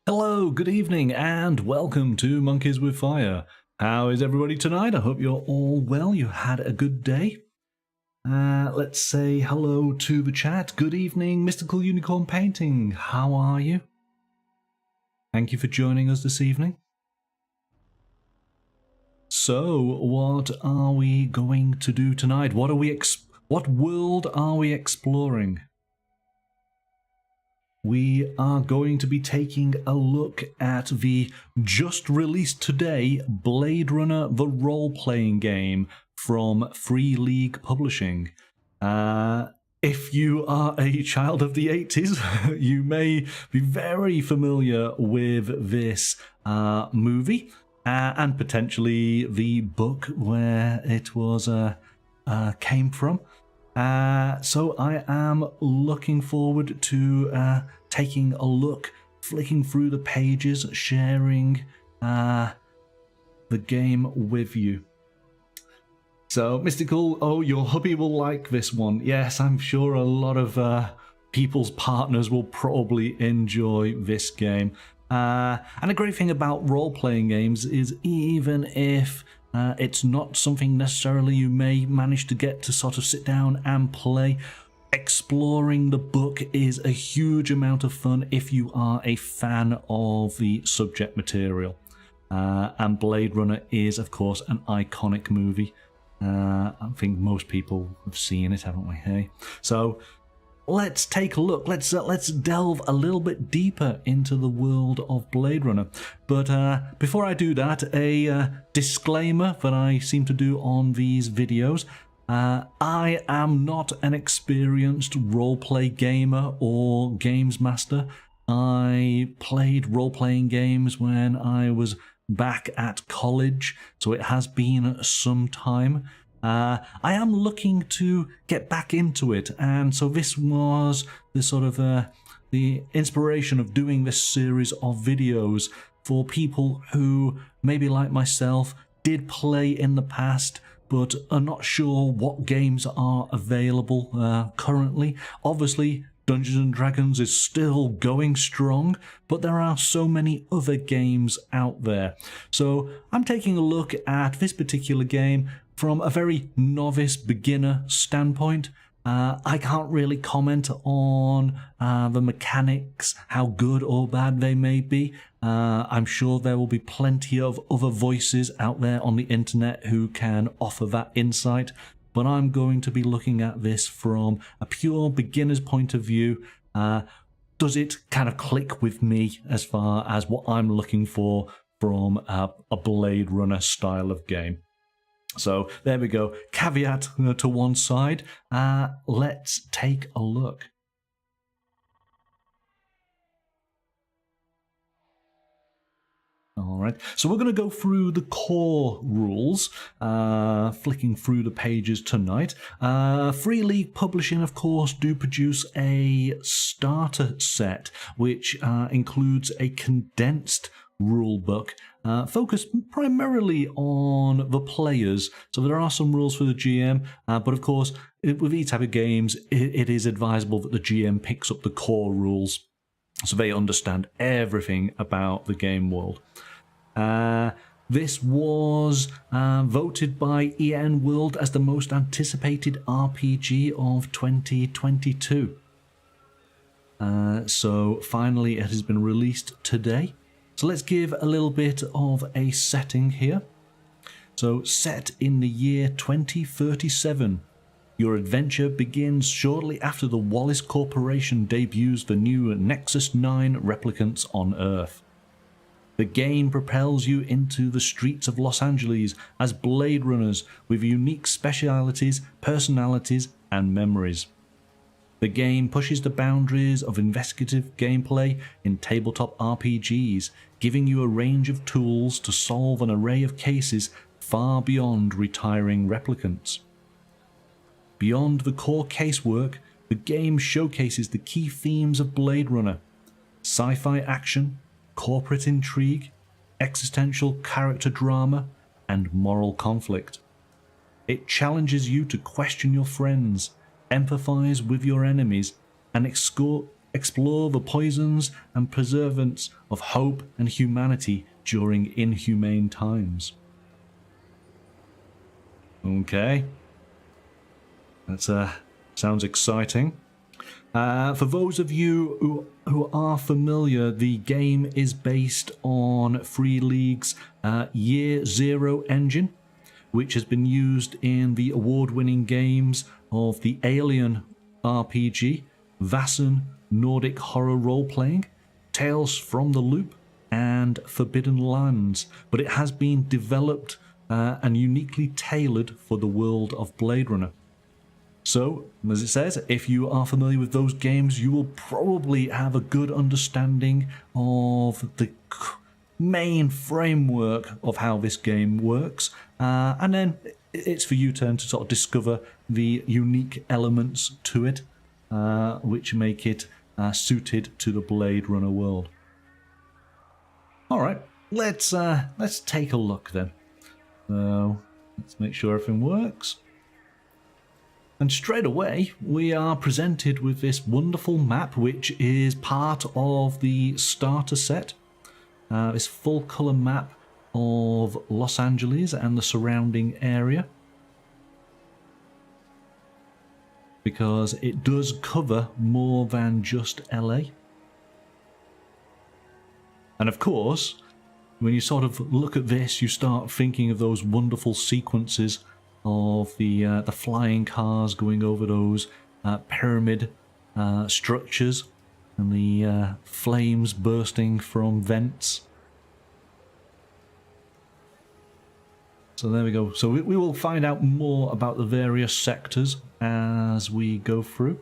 Hello, good evening, and welcome to Monkeys with Fire. How is everybody tonight? I hope you're all well. You had a good day. Let's say hello to the chat. Good evening, Mystical Unicorn Painting. How are you? Thank you for joining us this evening. So, what are we going to do tonight? What world are we exploring? We are going to be taking a look at the just released today Blade Runner the role-playing game from Free League Publishing. If you are a child of the 80s, you may be very familiar with this movie and potentially the book where it was came from. So I am looking forward to taking a look, flicking through the pages, sharing the game with you. So, Mystical, oh, your hubby will like this one. Yes, I'm sure a lot of people's partners will probably enjoy this game. And a great thing about role-playing games is even if it's not something necessarily you may manage to get to sort of sit down and play, exploring the book is a huge amount of fun if you are a fan of the subject material. And Blade Runner is, of course, an iconic movie. I think most people have seen it, haven't we? Hey, so let's take a look. Let's delve a little bit deeper into the world of Blade Runner. But before I do that, a disclaimer that I seem to do on these videos. I am not an experienced roleplay gamer or games master. I played role-playing games when I was back at college, so it has been some time. I am looking to get back into it, and so this was the sort of the inspiration of doing this series of videos for people who, maybe like myself, did play in the past but are not sure what games are available currently. Obviously, Dungeons & Dragons is still going strong, but there are so many other games out there. So I'm taking a look at this particular game from a very novice beginner standpoint. I can't really comment on the mechanics, how good or bad they may be. I'm sure there will be plenty of other voices out there on the internet who can offer that insight, but I'm going to be looking at this from a pure beginner's point of view. Does it kind of click with me as far as what I'm looking for from a Blade Runner style of game? So there we go. Caveat to one side. Let's take a look. All right, so we're going to go through the core rules, flicking through the pages tonight. Free League Publishing, of course, do produce a starter set, which includes a condensed rule book focused primarily on the players. So there are some rules for the GM, but of course, with these type of games, it is advisable that the GM picks up the core rules so they understand everything about the game world. This was voted by EN World as the most anticipated RPG of 2022. So finally it has been released today. So let's give a little bit of a setting here. So set in the year 2037. Your adventure begins shortly after the Wallace Corporation debuts the new Nexus 9 replicants on Earth. The game propels you into the streets of Los Angeles as Blade Runners with unique specialities, personalities, and memories. The game pushes the boundaries of investigative gameplay in tabletop RPGs, giving you a range of tools to solve an array of cases far beyond retiring replicants. Beyond the core casework, the game showcases the key themes of Blade Runner: sci-fi action, corporate intrigue, existential character drama, and moral conflict. It challenges you to question your friends, empathize with your enemies, and explore explore the poisons and preservance of hope and humanity during inhumane times. Okay. That sounds exciting. For those of you who are familiar, the game is based on Free League's Year Zero engine, which has been used in the award-winning games of the Alien RPG, Vaesen Nordic Horror Role-Playing, Tales from the Loop, and Forbidden Lands, but it has been developed and uniquely tailored for the world of Blade Runner. So, as it says, if you are familiar with those games, you will probably have a good understanding of the main framework of how this game works, and then it's for you to sort of discover the unique elements to it, which make it suited to the Blade Runner world. All right, let's take a look then. So let's make sure everything works. And straight away, we are presented with this wonderful map, which is part of the starter set. This full colour map of Los Angeles and the surrounding area. Because it does cover more than just LA. And of course, when you sort of look at this, you start thinking of those wonderful sequences of the flying cars going over those pyramid structures and the flames bursting from vents. So there we go. So we will find out more about the various sectors as we go through.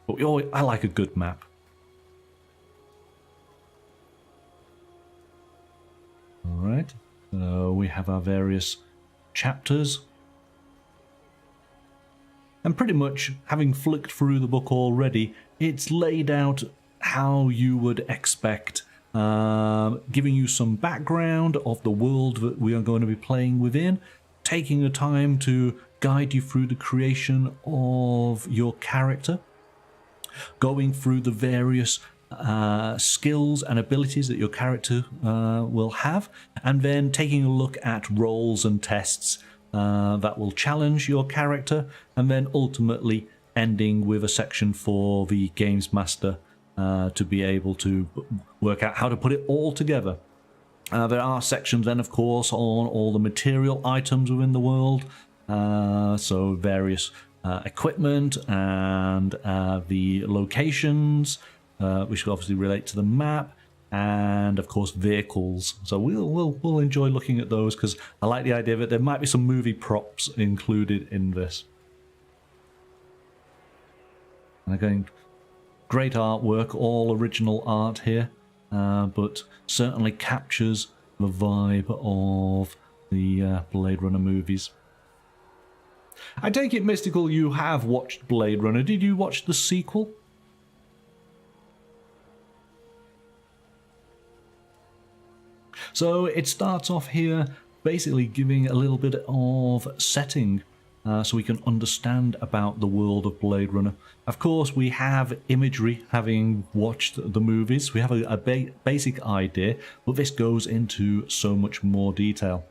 But I like a good map. Alright, so we have our various chapters. And pretty much, having flicked through the book already, it's laid out how you would expect, giving you some background of the world that we are going to be playing within, taking the time to guide you through the creation of your character, going through the various skills and abilities that your character will have, and then taking a look at roles and tests that will challenge your character, and then ultimately ending with a section for the games master to be able to work out how to put it all together. There are sections then, of course, on all the material items within the world, so various equipment and the locations, which will obviously relate to the map, and of course vehicles. So we'll enjoy looking at those, because I like the idea that there might be some movie props included in this. And again, great artwork, all original art here, but certainly captures the vibe of the Blade Runner movies. I take it, Mystical, you have watched Blade Runner. Did you watch the sequel? So it starts off here basically giving a little bit of setting so we can understand about the world of Blade Runner. Of course, we have imagery, having watched the movies. We have a basic idea, but this goes into so much more detail.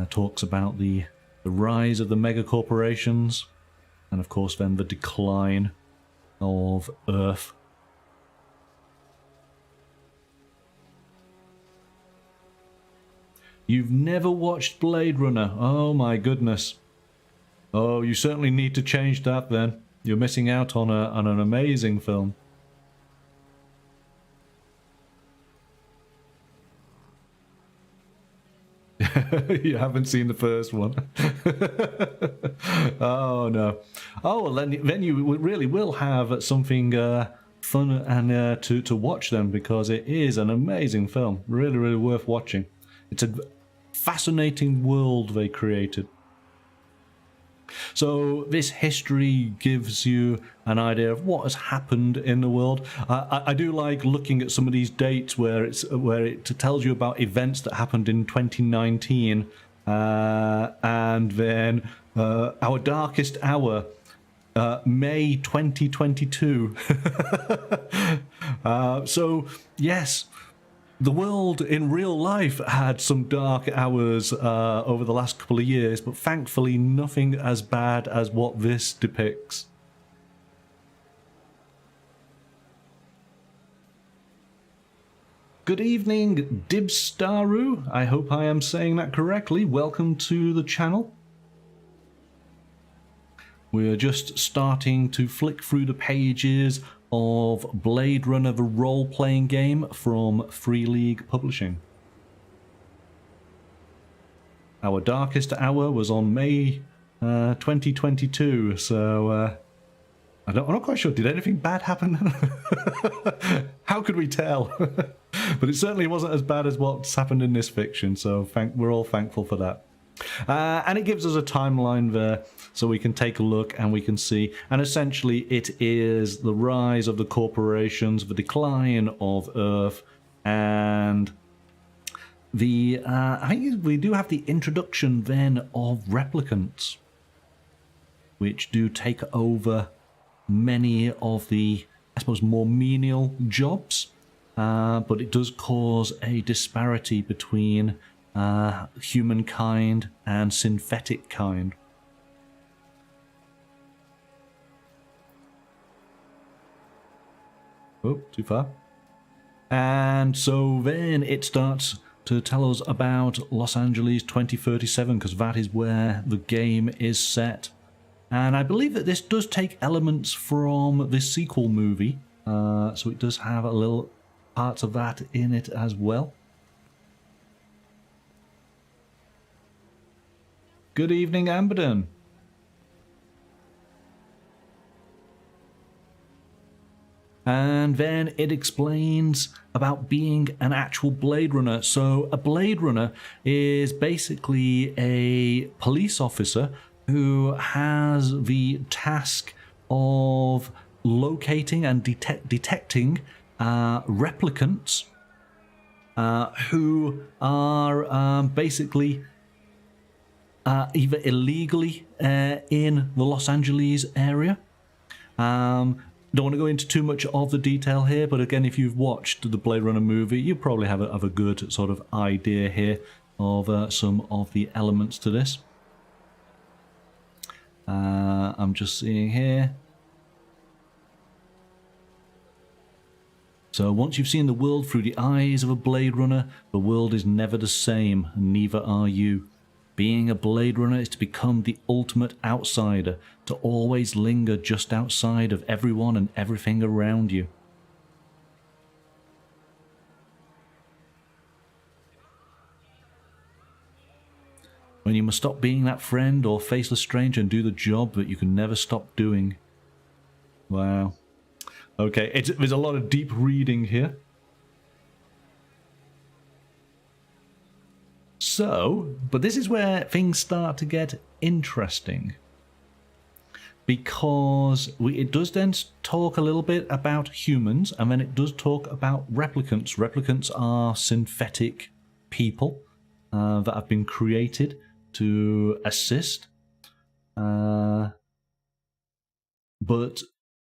Talks about the rise of the megacorporations, and of course then the decline of Earth. You've never watched Blade Runner? Oh my goodness. Oh, you certainly need to change that then. You're missing out on an amazing film. You haven't seen the first one. Oh no. Oh, well, then you really will have something fun and to watch then, because it is an amazing film. Really, really worth watching. It's a fascinating world they created. So this history gives you an idea of what has happened in the world. I do like looking at some of these dates where it tells you about events that happened in 2019, and then our darkest hour May 2022. So, yes, the world in real life had some dark hours over the last couple of years, but thankfully nothing as bad as what this depicts. Good evening, Dibstaru. I hope I am saying that correctly. Welcome to the channel. We're just starting to flick through the pages of Blade Runner, the role-playing game from Free League Publishing. Our darkest hour was on May 2022, so I'm not quite sure. Did anything bad happen? How could we tell? But it certainly wasn't as bad as what's happened in this fiction, so we're all thankful for that. And it gives us a timeline there, so we can take a look and we can see. And essentially it is the rise of the corporations, the decline of Earth, and the I think we do have the introduction then of replicants, which do take over many of the, I suppose, more menial jobs, but it does cause a disparity between humankind and synthetic kind. Oh, too far. And so then it starts to tell us about Los Angeles 2037, because that is where the game is set. And I believe that this does take elements from the sequel movie, so it does have a little parts of that in it as well. Good evening, Amberden. And then it explains about being an actual Blade Runner. So a Blade Runner is basically a police officer who has the task of locating and detecting replicants who are basically either illegally in the Los Angeles area. Don't want to go into too much of the detail here, but again, if you've watched the Blade Runner movie, you probably have a good sort of idea here of some of the elements to this. I'm just seeing here. So once you've seen the world through the eyes of a Blade Runner, the world is never the same, and neither are you. Being a Blade Runner is to become the ultimate outsider, to always linger just outside of everyone and everything around you. When you must stop being that friend or faceless stranger and do the job that you can never stop doing. Wow. Okay, there's a lot of deep reading here. So, but this is where things start to get interesting, because it does then talk a little bit about humans, and then it does talk about replicants. Replicants are synthetic people that have been created to assist. But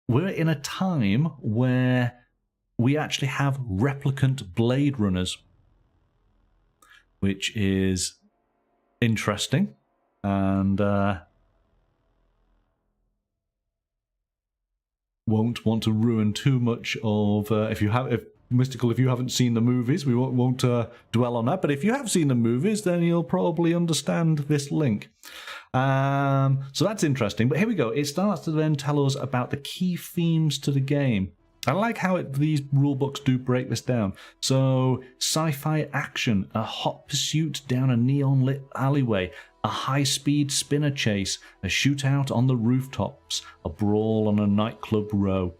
we're in a time where we actually have replicant Blade Runners, which is interesting, and won't want to ruin too much of if Mystical, if you haven't seen the movies, we won't dwell on that. But if you have seen the movies, then you'll probably understand this link. So that's interesting. But here we go. It starts to then tell us about the key themes to the game. I like how these rule books do break this down. So, sci-fi action, a hot pursuit down a neon-lit alleyway, a high-speed spinner chase, a shootout on the rooftops, a brawl on a nightclub row.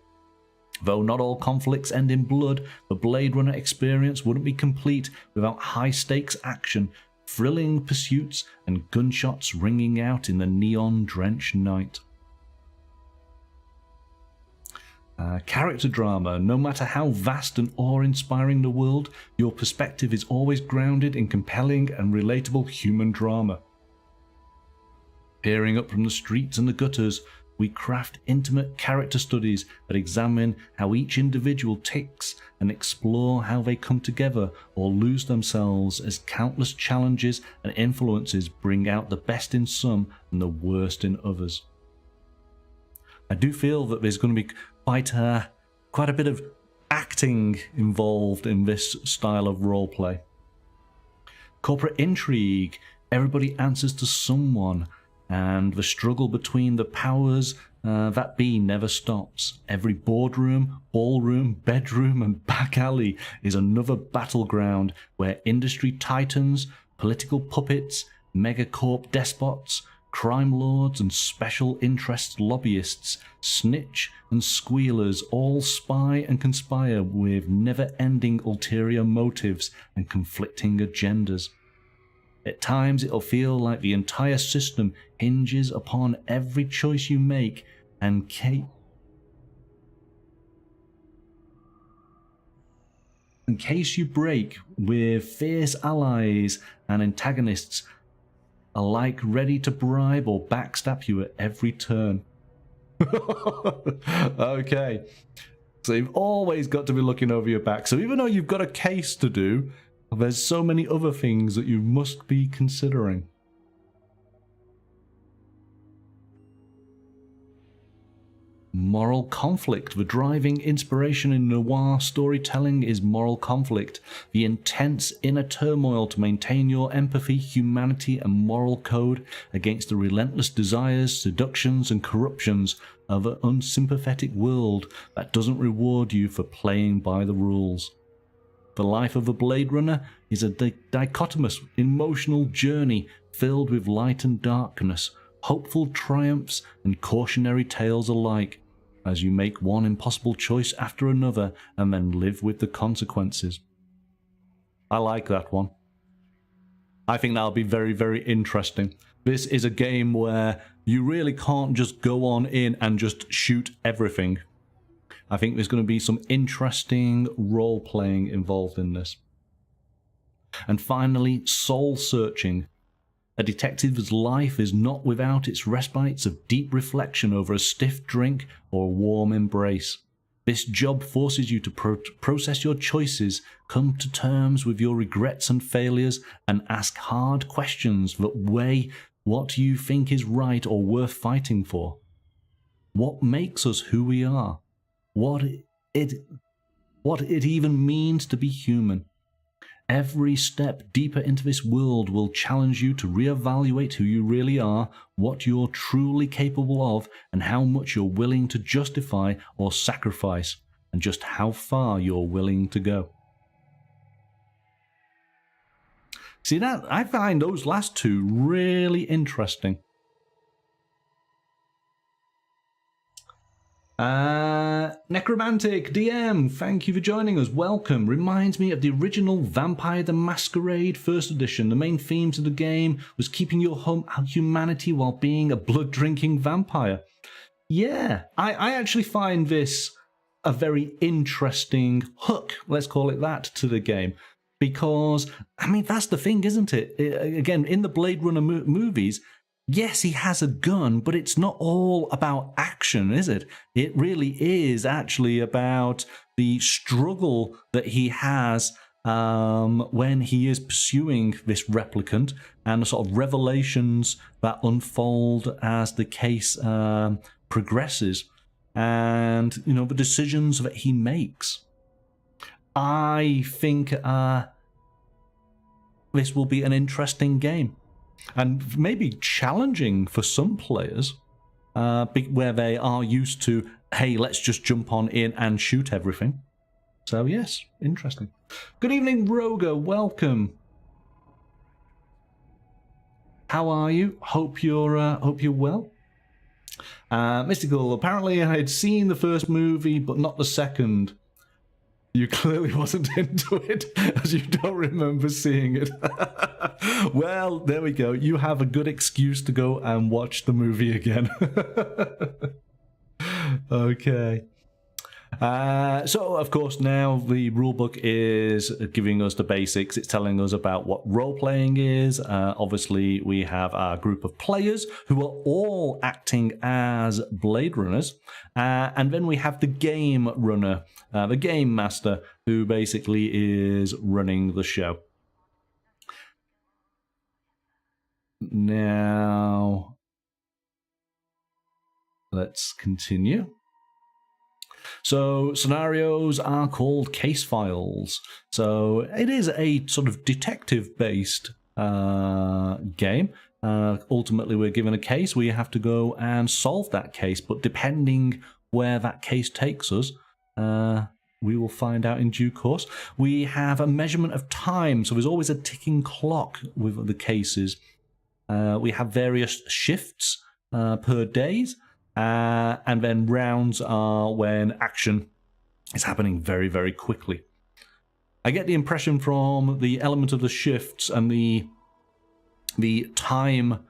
Though not all conflicts end in blood, the Blade Runner experience wouldn't be complete without high-stakes action, thrilling pursuits, and gunshots ringing out in the neon-drenched night. Character drama. No matter how vast and awe-inspiring the world, your perspective is always grounded in compelling and relatable human drama. Peering up from the streets and the gutters, we craft intimate character studies that examine how each individual ticks and explore how they come together or lose themselves as countless challenges and influences bring out the best in some and the worst in others. I do feel that there's going to be quite a bit of acting involved in this style of roleplay. Corporate intrigue, everybody answers to someone, and the struggle between the powers that be never stops. Every boardroom, ballroom, bedroom and back alley is another battleground where industry titans, political puppets, megacorp despots, crime lords and special interest lobbyists, snitch and squealers all spy and conspire with never-ending ulterior motives and conflicting agendas. At times it'll feel like the entire system hinges upon every choice you make, and in case you break, with fierce allies and antagonists alike ready to bribe or backstab you at every turn. Okay, so you've always got to be looking over your back. So even though you've got a case to do, there's so many other things that you must be considering. Moral conflict. The driving inspiration in noir storytelling is moral conflict, the intense inner turmoil to maintain your empathy, humanity and moral code against the relentless desires, seductions and corruptions of an unsympathetic world that doesn't reward you for playing by the rules. The life of a Blade Runner is a dichotomous, emotional journey filled with light and darkness, hopeful triumphs and cautionary tales alike, as you make one impossible choice after another and then live with the consequences. I like that one. I think that'll be very, very interesting. This is a game where you really can't just go on in and just shoot everything. I think there's going to be some interesting role-playing involved in this. And finally, soul-searching. A detective's life is not without its respites of deep reflection over a stiff drink or a warm embrace. This job forces you to process your choices, come to terms with your regrets and failures, and ask hard questions that weigh what you think is right or worth fighting for. What makes us who we are? What it even means to be human. Every step deeper into this world will challenge you to reevaluate who you really are, what you're truly capable of, and how much you're willing to justify or sacrifice, and just how far you're willing to go. See, that I find those last two really interesting. Necromantic DM, thank you for joining us. Welcome. Reminds me of the original Vampire the Masquerade first edition. The main themes of the game was keeping your humanity while being a blood-drinking vampire. Yeah, I actually find this a very interesting hook, let's call it that, to the game. Because, I mean, that's the thing, isn't it? Again, in the Blade Runner movies, yes, he has a gun, but it's not all about action, is it? It really is actually about the struggle that he has when he is pursuing this replicant, and the sort of revelations that unfold as the case progresses, and, you know, the decisions that he makes. I think this will be an interesting game. And maybe challenging for some players, where they are used to, hey, let's just jump on in and shoot everything. So yes, interesting. Good evening, Roga. Welcome. How are you? Hope you're well. Mystical. Apparently, I had seen the first movie, but not the second. You clearly wasn't into it, as you don't remember seeing it. Well, there we go. You have a good excuse to go and watch the movie again. Okay. So, of course, now the rulebook is giving us the basics. It's telling us about what role-playing is. Obviously, we have our group of players who are all acting as Blade Runners. And then we have the game runner, the game master, who basically is running the show. Now, let's continue. So scenarios are called case files. So it is a sort of detective-based game. Ultimately, we're given a case. We have to go and solve that case. But depending where that case takes us, we will find out in due course. We have a measurement of time. So there's always a ticking clock with the cases. We have various shifts per days. And then rounds are when action is happening very, very quickly. I get the impression from the element of the shifts and the time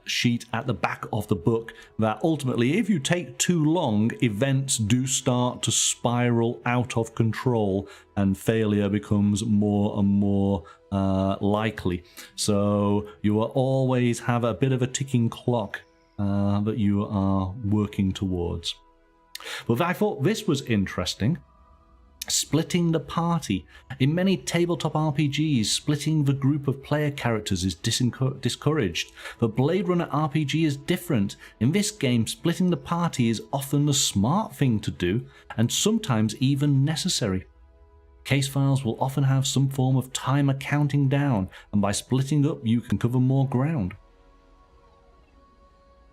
sheet at the back of the book that ultimately, if you take too long, events do start to spiral out of control and failure becomes more and more likely. So you will always have a bit of a ticking clock that you are working towards. But I thought this was interesting. Splitting the party. In many tabletop RPGs, splitting the group of player characters is discouraged. But Blade Runner RPG is different. In this game, splitting the party is often the smart thing to do, and sometimes even necessary. Case files will often have some form of timer counting down, and by splitting up, you can cover more ground.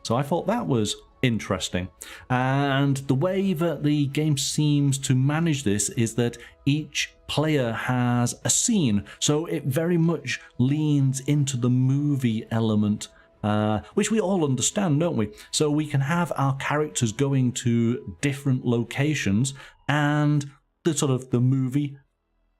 So I thought that was interesting. And the way that the game seems to manage this is that each player has a scene. So it very much leans into the movie element, which we all understand, don't we? So we can have our characters going to different locations, and the movie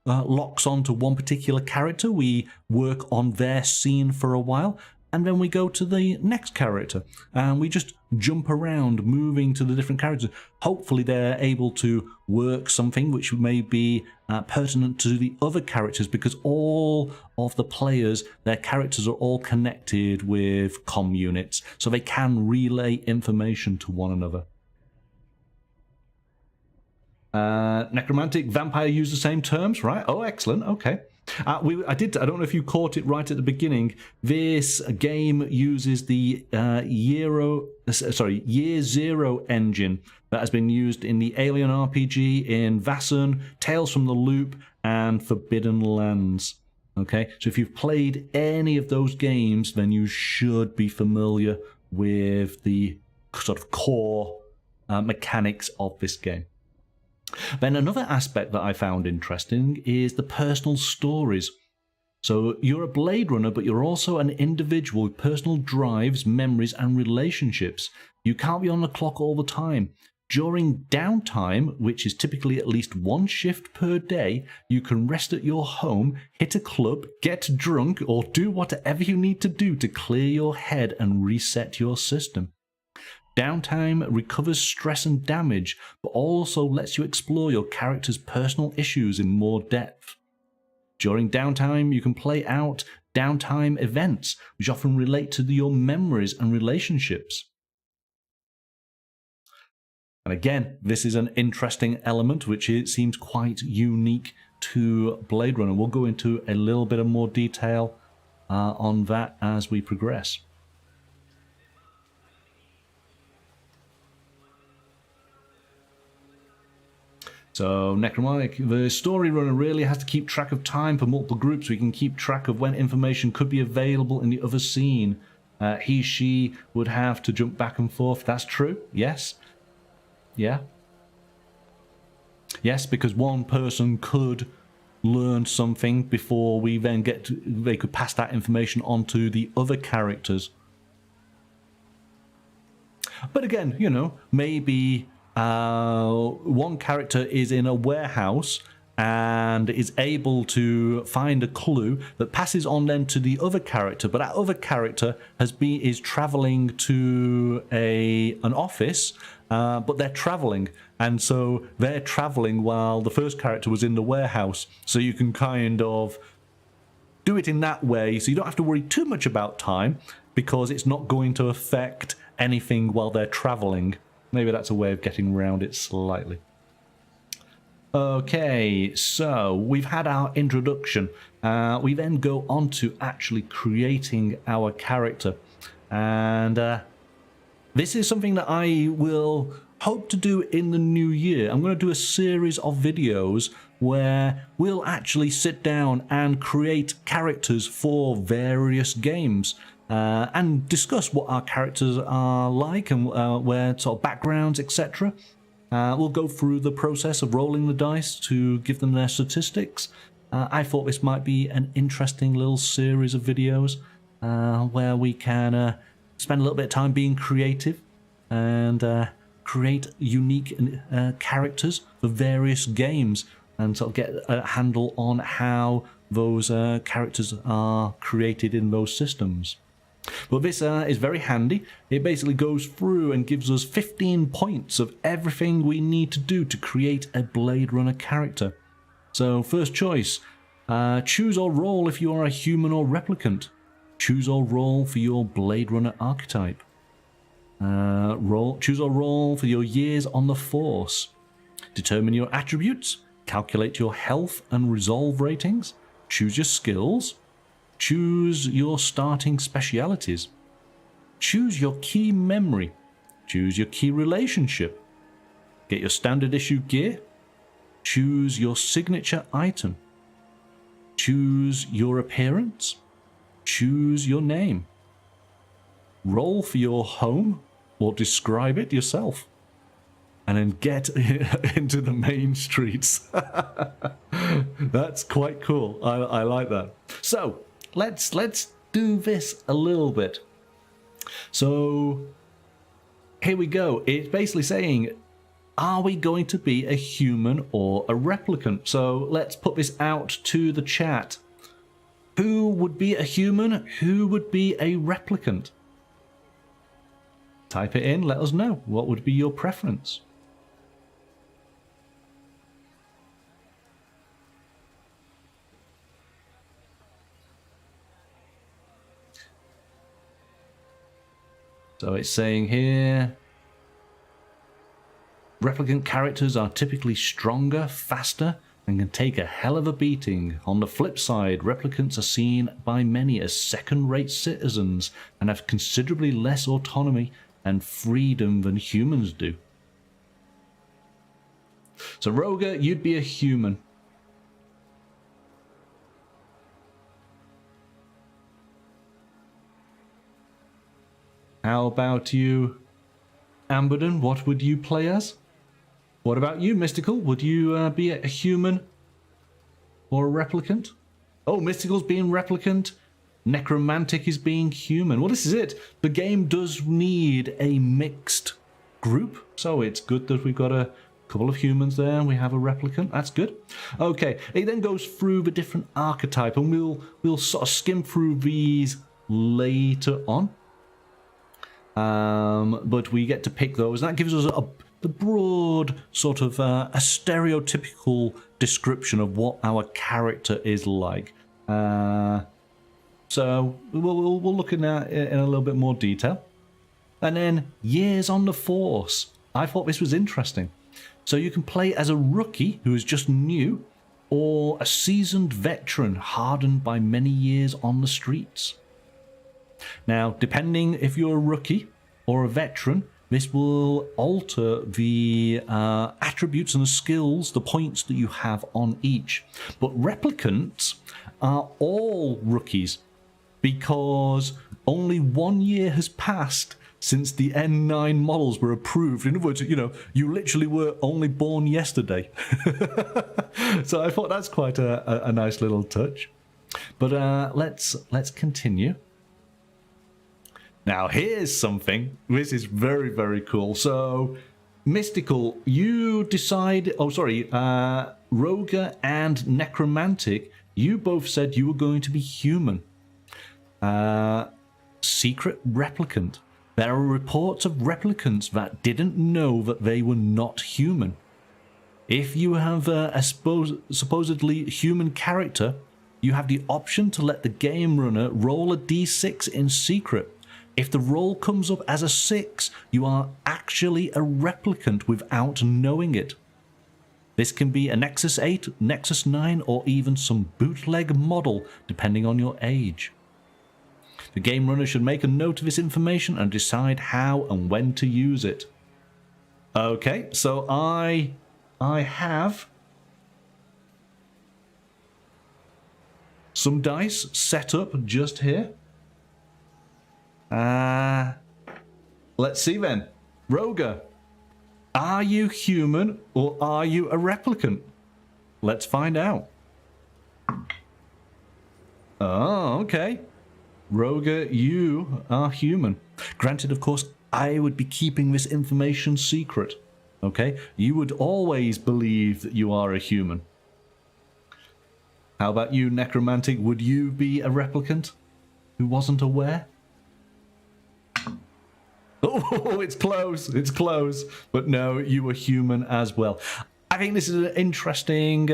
locks onto one particular character. We work on their scene for a while, and then we go to the next character, and we just jump around, moving to the different characters. Hopefully they're able to work something which may be pertinent to the other characters, because all of the players, their characters are all connected with comm units, so they can relay information to one another. Necromantic, vampire use the same terms, right? Oh, excellent. Okay. I don't know if you caught it right at the beginning. This game uses the Year Zero engine that has been used in the Alien RPG, in Vaesen, Tales from the Loop, and Forbidden Lands. Okay, so if you've played any of those games, then you should be familiar with the sort of core mechanics of this game. Then another aspect that I found interesting is the personal stories. So you're a Blade Runner, but you're also an individual with personal drives, memories, and relationships. You can't be on the clock all the time. During downtime, which is typically at least one shift per day, you can rest at your home, hit a club, get drunk, or do whatever you need to do to clear your head and reset your system. Downtime recovers stress and damage, but also lets you explore your character's personal issues in more depth. During downtime, you can play out downtime events, which often relate to your memories and relationships. And again, this is an interesting element which it seems quite unique to Blade Runner. We'll go into a little bit of more detail on that as we progress. So, Necromantic, the story runner really has to keep track of time for multiple groups. We can keep track of when information could be available in the other scene. He, she would have to jump back and forth. That's true. Yes. Yeah. Yes, because one person could learn something before we then they could pass that information on to the other characters. But again, you know, maybe one character is in a warehouse and is able to find a clue that passes on then to the other character, but that other character is traveling to an office but they're traveling, and so they're traveling while the first character was in the warehouse. So you can kind of do it in that way, so you don't have to worry too much about time, because it's not going to affect anything while they're traveling. Maybe that's a way of getting around it slightly. Okay, so we've had our introduction. We then go on to actually creating our character. And this is something that I will hope to do in the new year. I'm going to do a series of videos where we'll actually sit down and create characters for various games. And discuss what our characters are like and where sort of backgrounds, etc. We'll go through the process of rolling the dice to give them their statistics. I thought this might be an interesting little series of videos where we can spend a little bit of time being creative and create unique characters for various games and sort of get a handle on how those characters are created in those systems. But this is very handy. It basically goes through and gives us 15 points of everything we need to do to create a Blade Runner character. So first choice, choose or roll if you are a human or replicant. Choose or roll for your Blade Runner archetype. Choose or roll for your years on the Force. Determine your attributes. Calculate your health and resolve ratings. Choose your skills. Choose your starting specialities. Choose your key memory. Choose your key relationship. Get your standard issue gear. Choose your signature item. Choose your appearance. Choose your name. Roll for your home or describe it yourself. And then get into the main streets. That's quite cool. I like that. So let's do this a little bit. So here we go. It's basically saying, are we going to be a human or a replicant? So let's put this out to the chat. Who would be a human? Who would be a replicant? Type it in, let us know. What would be your preference? So it's saying here, replicant characters are typically stronger, faster, and can take a hell of a beating. On the flip side, replicants are seen by many as second-rate citizens and have considerably less autonomy and freedom than humans do. So Roger, you'd be a human. How about you, Amberden? What would you play as? What about you, Mystical? Would you be a human or a replicant? Oh, Mystical's being replicant. Necromantic is being human. Well, this is it. The game does need a mixed group, so it's good that we've got a couple of humans there and we have a replicant. That's good. Okay, it then goes through the different archetype, and we'll sort of skim through these later on. But we get to pick those. That gives us the broad sort of a stereotypical description of what our character is like. So we'll look at that in a little bit more detail. And then years on the Force. I thought this was interesting. So you can play as a rookie who is just new, or a seasoned veteran hardened by many years on the streets. Now, depending if you're a rookie or a veteran, this will alter the attributes and the skills, the points that you have on each. But replicants are all rookies because only 1 year has passed since the N9 models were approved. In other words, you literally were only born yesterday. So I thought that's quite a nice little touch. But let's continue. Now, here's something. This is very, very cool. So, Mystical, you decide... Oh, sorry. Roger and Necromantic, you both said you were going to be human. Secret Replicant. There are reports of replicants that didn't know that they were not human. If you have a supposedly human character, you have the option to let the game runner roll a d6 in secret. If the roll comes up as a 6, you are actually a replicant without knowing it. This can be a Nexus 8, Nexus 9, or even some bootleg model, depending on your age. The game runner should make a note of this information and decide how and when to use it. Okay, so I have some dice set up just here. Let's see then. Roger, are you human or are you a replicant? Let's find out. Oh, okay. Roger, you are human. Granted, of course, I would be keeping this information secret. Okay? You would always believe that you are a human. How about you, Necromantic? Would you be a replicant who wasn't aware? Oh, it's close. It's close. But no, you were human as well. I think this is an interesting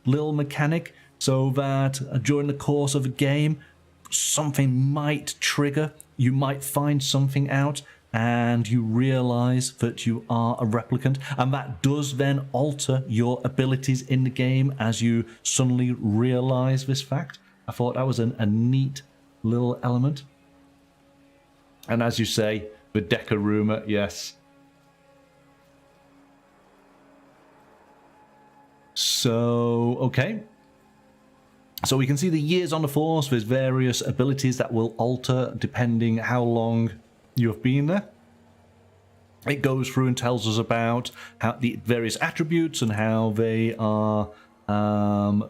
little mechanic, so that during the course of a game, something might trigger. You might find something out, and you realize that you are a replicant, and that does then alter your abilities in the game as you suddenly realize this fact. I thought that was a neat little element. And as you say, the Decker rumor, yes. So, okay. So we can see the years on the force. There's various abilities that will alter depending how long you have been there. It goes through and tells us about how the various attributes and how they are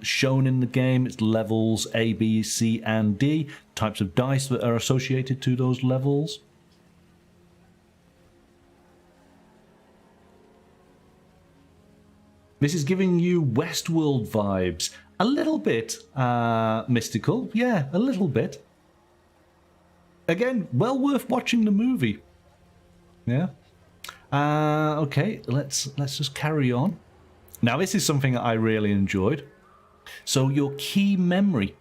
shown in the game. It's levels A, B, C, and D. Types of dice that are associated to those levels. This is giving you Westworld vibes. A little bit mystical. Yeah, a little bit. Again, well worth watching the movie. Yeah. Okay, let's just carry on. Now, this is something that I really enjoyed. So your key memory.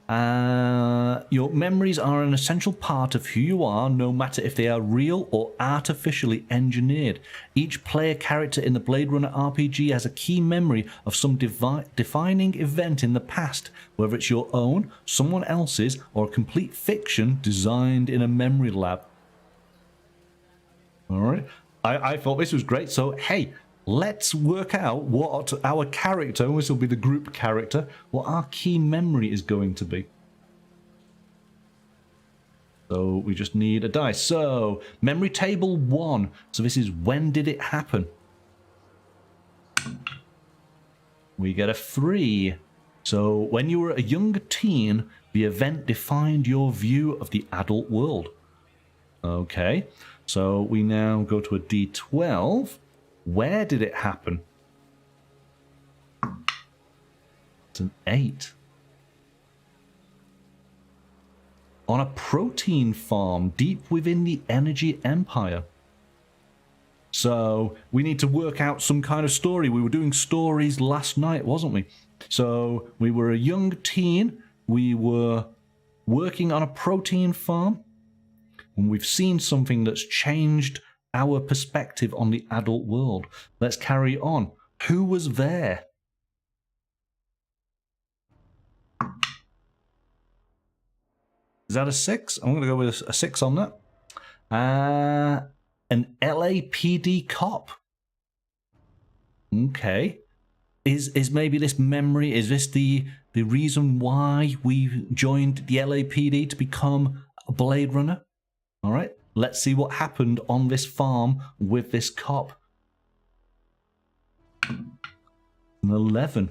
Your memories are an essential part of who you are, no matter if they are real or artificially engineered. Each player character in the Blade Runner RPG has a key memory of some defining event in the past, whether it's your own, someone else's, or a complete fiction designed in a memory lab. Alright, I thought this was great, so hey, let's work out what our character, and this will be the group character, what our key memory is going to be. So we just need a dice. So, memory table 1. So this is when did it happen? We get a 3. So when you were a younger teen, the event defined your view of the adult world. Okay, so we now go to a D12. Where did it happen? It's an 8. On a protein farm deep within the energy empire. So we need to work out some kind of story. We were doing stories last night, wasn't we? So we were a young teen. We were working on a protein farm. And we've seen something that's changed our perspective on the adult world. Let's carry on. Who was there? Is that a 6? I'm going to go with a 6 on that. An LAPD cop. Okay. Is maybe this memory, is this the reason why we joined the LAPD to become a Blade Runner? All right. Let's see what happened on this farm with this cop. An 11.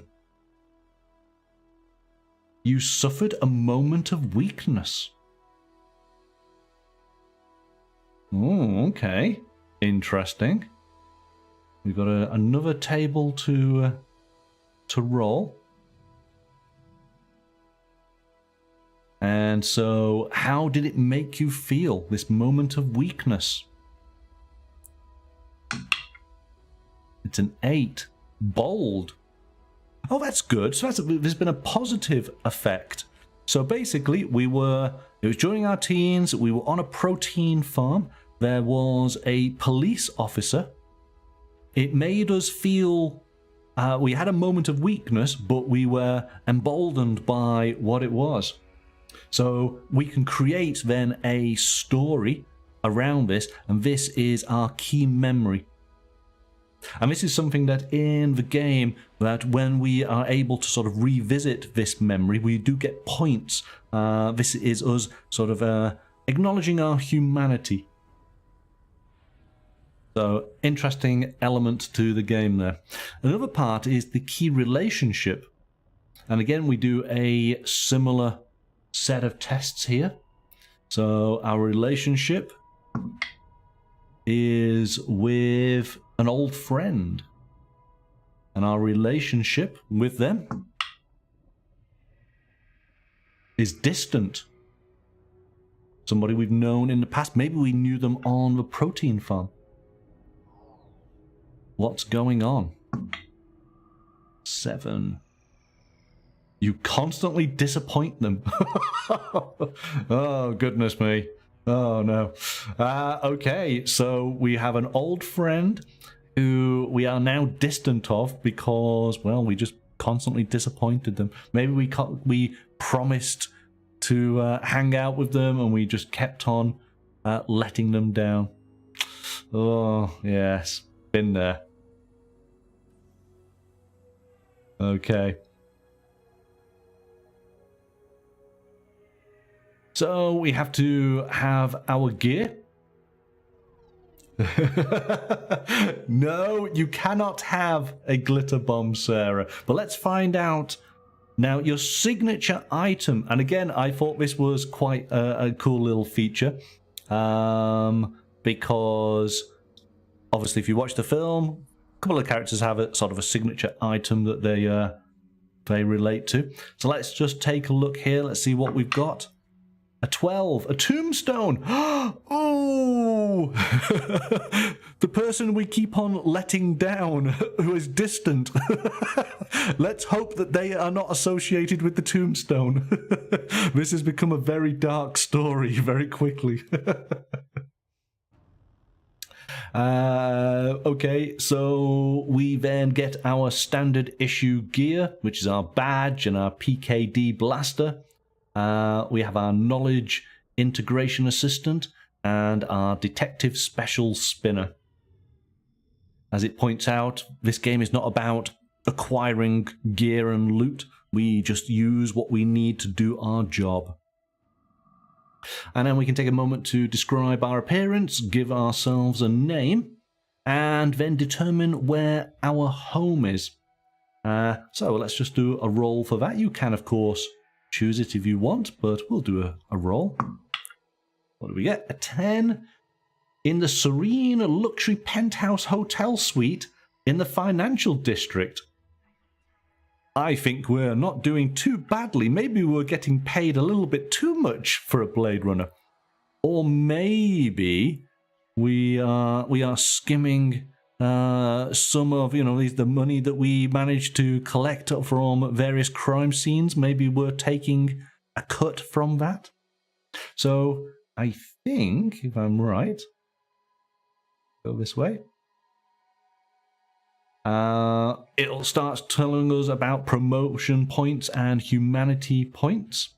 You suffered a moment of weakness. Oh, okay. Interesting. We've got another table to roll. And so, how did it make you feel, this moment of weakness? It's an 8. Bold. Oh, that's good. So there's been a positive effect. So basically, it was during our teens, we were on a protein farm. There was a police officer. It made us feel, we had a moment of weakness, but we were emboldened by what it was. So we can create then a story around this, and this is our key memory. And this is something that in the game, that when we are able to sort of revisit this memory, we do get points. This is us sort of acknowledging our humanity. So, interesting element to the game there. Another part is the key relationship. And again, we do a similar set of tests here. So, our relationship is with an old friend. And our relationship with them is distant. Somebody we've known in the past. Maybe we knew them on the protein farm. What's going on? 7. You constantly disappoint them. Oh, goodness me. Oh, no. Okay, so we have an old friend who we are now distant of because, well, we just constantly disappointed them. Maybe we promised to hang out with them and we just kept on letting them down. Oh, yes. Been there. Okay. So we have to have our gear. No, you cannot have a glitter bomb, Sarah. But let's find out. Now, your signature item, and again, I thought this was quite a cool little feature. Because, obviously, if you watch the film, a couple of characters have a sort of a signature item that they relate to. So let's just take a look here. Let's see what we've got. A 12, a tombstone. Oh, the person we keep on letting down, who is distant. Let's hope that they are not associated with the tombstone. This has become a very dark story very quickly. Okay, so we then get our standard issue gear, which is our badge and our PKD blaster. We have our knowledge integration assistant and our detective special spinner. As it points out, this game is not about acquiring gear and loot. We just use what we need to do our job. And then we can take a moment to describe our appearance, give ourselves a name, and then determine where our home is. So let's just do a roll for that. You can, of course, choose it if you want, but we'll do a roll. What do we get? A 10 in the serene luxury penthouse hotel suite in the financial district. I think we're not doing too badly. Maybe we're getting paid a little bit too much for a Blade Runner. Or maybe we are skimming some of, the money that we managed to collect from various crime scenes. Maybe we're taking a cut from that. So I think, if I'm right, go this way. It'll start telling us about promotion points and humanity points,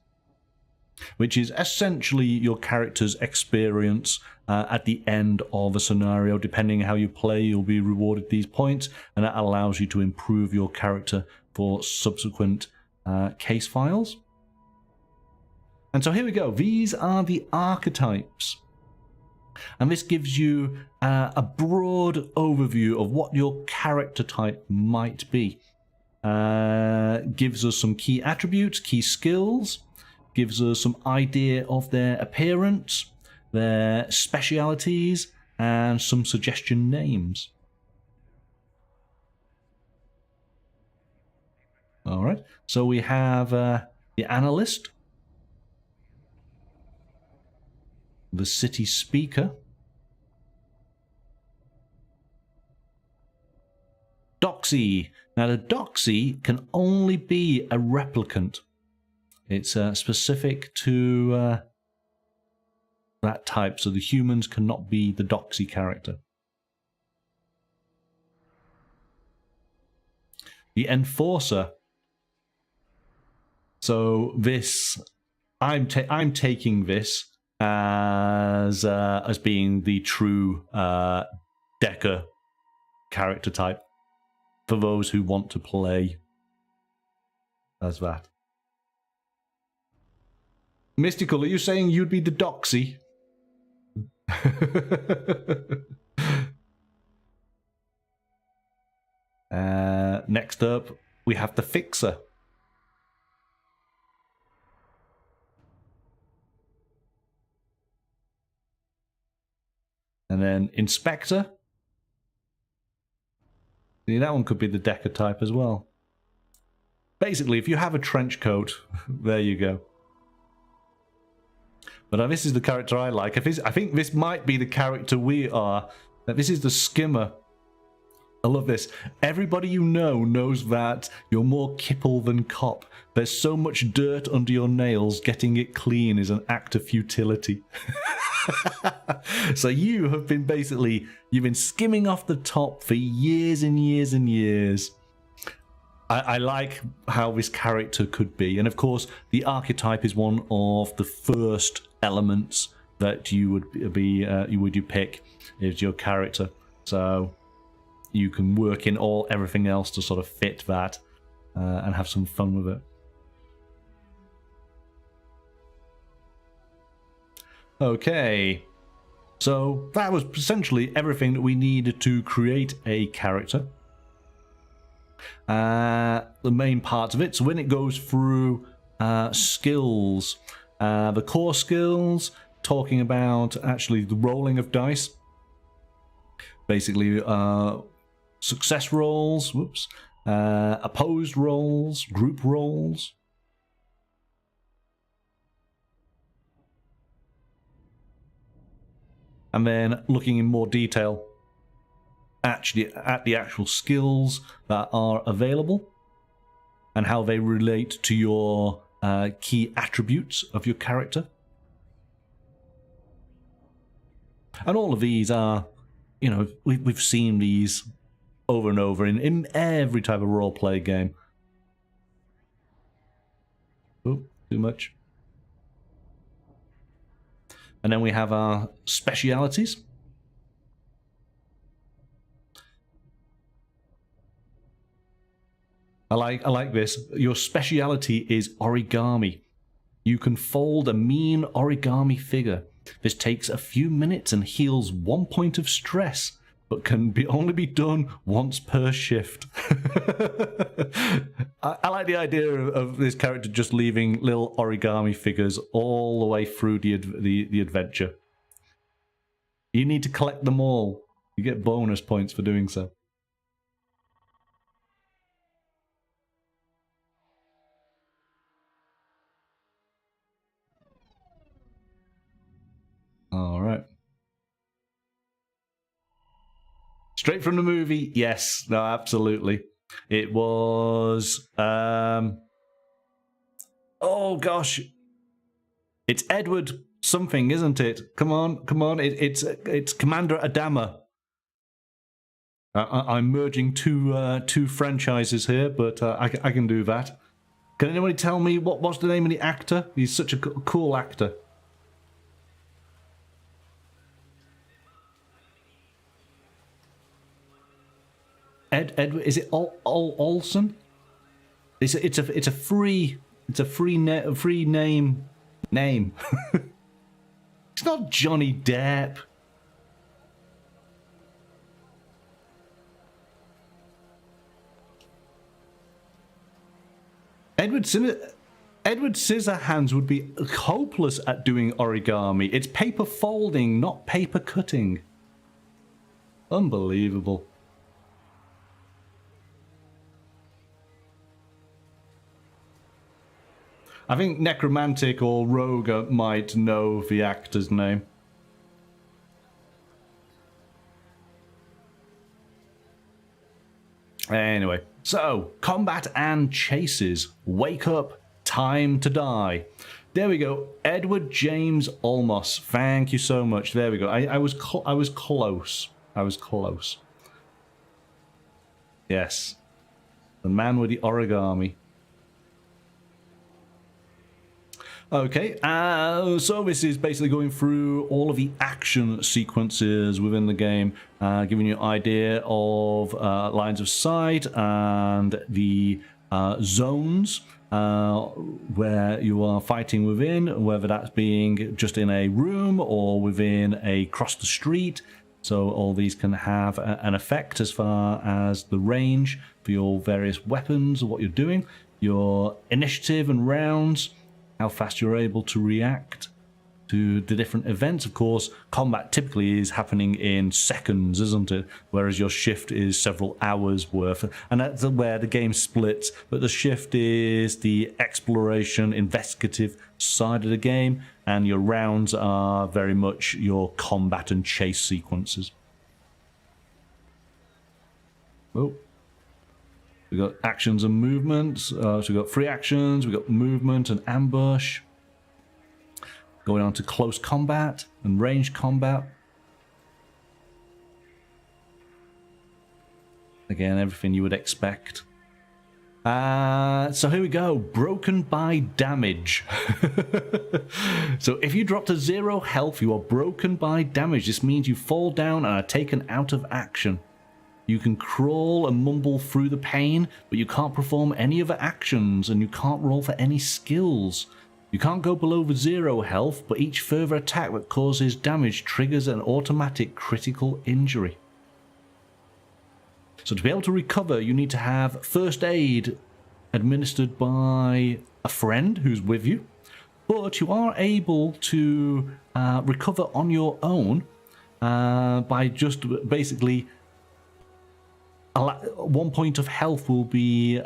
which is essentially your character's experience at the end of a scenario. Depending how you play, you'll be rewarded these points, and that allows you to improve your character for subsequent case files. And so here we go. These are the archetypes. And this gives you a broad overview of what your character type might be. Gives us some key attributes, key skills, gives us some idea of their appearance, their specialities, and some suggestion names. All right, so we have the analyst. the city speaker. Doxy. Now the doxy can only be a replicant. It's specific to that type, so the humans cannot be the doxy character. The enforcer. So this, I'm taking this as being the true Decker character type for those who want to play as that. Mystical, are you saying you'd be the doxy? Next up, we have the fixer. And then inspector. See, that one could be the Decker type as well. Basically, if you have a trench coat, there you go. But this is the character I like. I think this might be the character we are. This is the skimmer. I love this. Everybody you know knows that you're more kipple than cop. There's so much dirt under your nails, getting it clean is an act of futility. So you have been you've been skimming off the top for years and years and years. I like how this character could be. And of course, the archetype is one of the first elements that you would pick is your character. So you can work in everything else to sort of fit that and have some fun with it. Okay, so that was essentially everything that we needed to create a character. The main parts of it, so when it goes through skills, the core skills, talking about actually the rolling of dice, basically success rolls, opposed rolls, group rolls. And then looking in more detail actually at the actual skills that are available and how they relate to your key attributes of your character. And all of these are, you know, we've seen these over and over in every type of role-play game. Oh, too much. And then we have our specialities. I like this. Your speciality is origami. You can fold a mean origami figure. This takes a few minutes and heals 1 point of stress, but can only be done once per shift. I like the idea of this character just leaving little origami figures all the way through the adventure. You need to collect them all. You get bonus points for doing so. All right. Straight from the movie, yes, no, absolutely. It was, oh gosh, it's Edward something, isn't it? Come on, come on, it's Commander Adama. I'm merging two franchises here, but I can do that. Can anybody tell me what's the name of the actor? He's such a cool actor. Edward, is it Olsen? It's a free name. It's not Johnny Depp. Edward Scissorhands would be hopeless at doing origami. It's paper folding, not paper cutting. Unbelievable. I think Necromantic or Rogue might know the actor's name. Anyway, so combat and chases. Wake up, time to die. There we go. Edward James Olmos. Thank you so much. There we go. I was close. I was close. Yes. The man with the origami. Okay, so this is basically going through all of the action sequences within the game, giving you an idea of lines of sight and the zones where you are fighting within, whether that's being just in a room or within across the street. So all these can have an effect as far as the range for your various weapons or what you're doing, your initiative and rounds, how fast you're able to react to the different events. Of course, combat typically is happening in seconds, isn't it? Whereas your shift is several hours worth. And that's where the game splits. But the shift is the exploration, investigative side of the game. And your rounds are very much your combat and chase sequences. Oh. We've got actions and movements. So we've got free actions, we've got movement and ambush. Going on to close combat and range combat. Again, everything you would expect. So here we go. Broken by damage. So if you drop to 0 health, you are broken by damage. This means you fall down and are taken out of action. You can crawl and mumble through the pain, but you can't perform any other actions, and you can't roll for any skills. You can't go below the 0 health, but each further attack that causes damage triggers an automatic critical injury. So to be able to recover, you need to have first aid administered by a friend who's with you, but you are able to recover on your own by just basically 1 point of health will be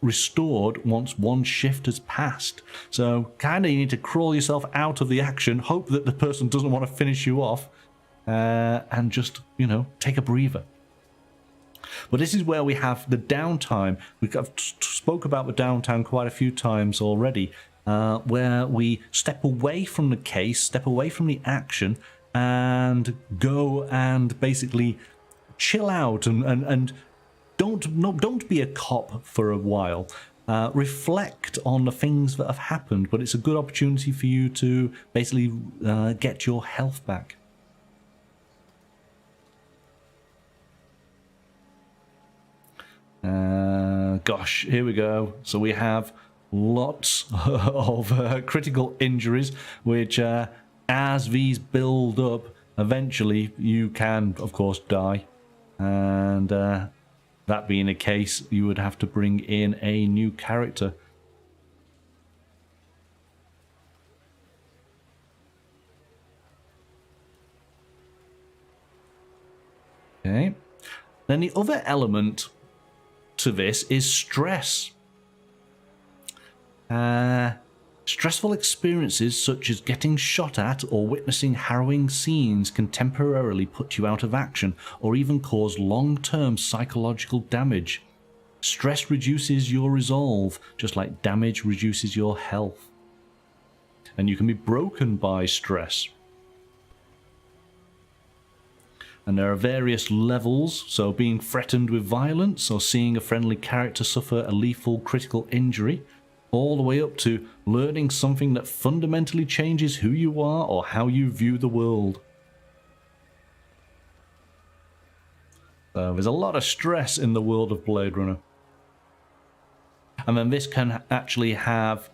restored once one shift has passed. So kind of you need to crawl yourself out of the action, hope that the person doesn't want to finish you off, and just, you know, take a breather. But this is where we have the downtime. I've spoke about the downtime quite a few times already, where we step away from the case, step away from the action, and go and basically chill out and don't be a cop for a while. Reflect on the things that have happened, but it's a good opportunity for you to basically get your health back. Gosh, here we go. So we have lots of critical injuries, which as these build up, eventually you can, of course, die. And that being the case, you would have to bring in a new character. Okay. Then the other element to this is stress. Stressful experiences such as getting shot at or witnessing harrowing scenes can temporarily put you out of action or even cause long-term psychological damage. Stress reduces your resolve, just like damage reduces your health. And you can be broken by stress. And there are various levels, so being threatened with violence or seeing a friendly character suffer a lethal critical injury, all the way up to learning something that fundamentally changes who you are or how you view the world. So there's a lot of stress in the world of Blade Runner. And then this can actually have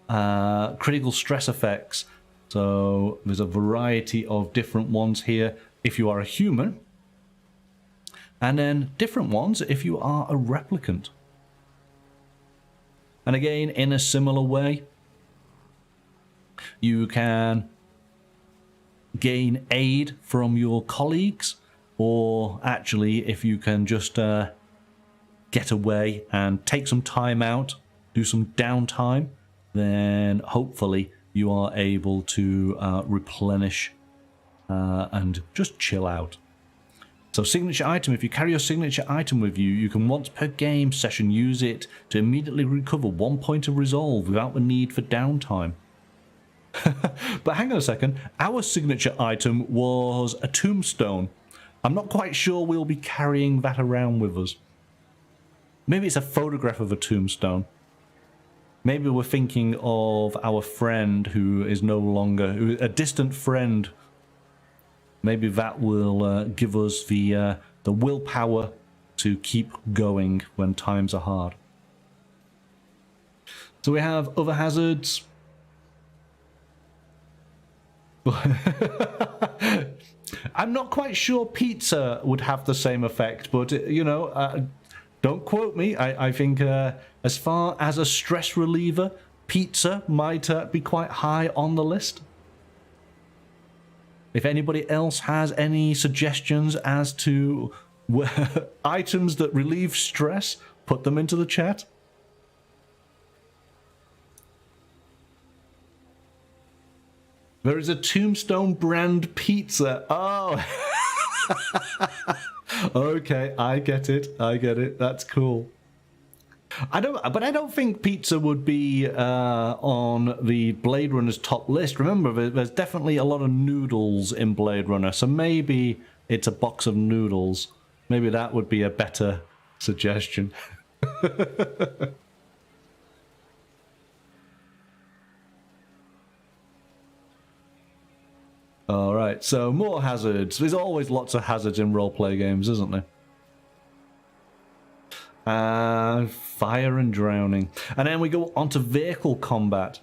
critical stress effects. So there's a variety of different ones here if you are a human, and then different ones if you are a replicant. And again, in a similar way, you can gain aid from your colleagues, or actually, if you can just get away and take some time out, do some downtime, then hopefully you are able to replenish and just chill out. So signature item, if you carry your signature item with you, you can once per game session use it to immediately recover 1 point of resolve without the need for downtime. But hang on a second, our signature item was a tombstone. I'm not quite sure we'll be carrying that around with us. Maybe it's a photograph of a tombstone. Maybe we're thinking of our friend who is no longer, a distant friend. Maybe that will give us the willpower to keep going when times are hard. So we have other hazards. I'm not quite sure pizza would have the same effect, but you know, don't quote me. I think as far as a stress reliever, pizza might be quite high on the list. If anybody else has any suggestions as to items that relieve stress, put them into the chat. There is a Tombstone brand pizza. Oh. Okay, I get it. I get it. That's cool. I don't think pizza would be on the Blade Runner's top list. Remember, there's definitely a lot of noodles in Blade Runner, so maybe it's a box of noodles. Maybe that would be a better suggestion. Alright, so more hazards. There's always lots of hazards in roleplay games, isn't there? Fire and drowning. And then we go on to vehicle combat.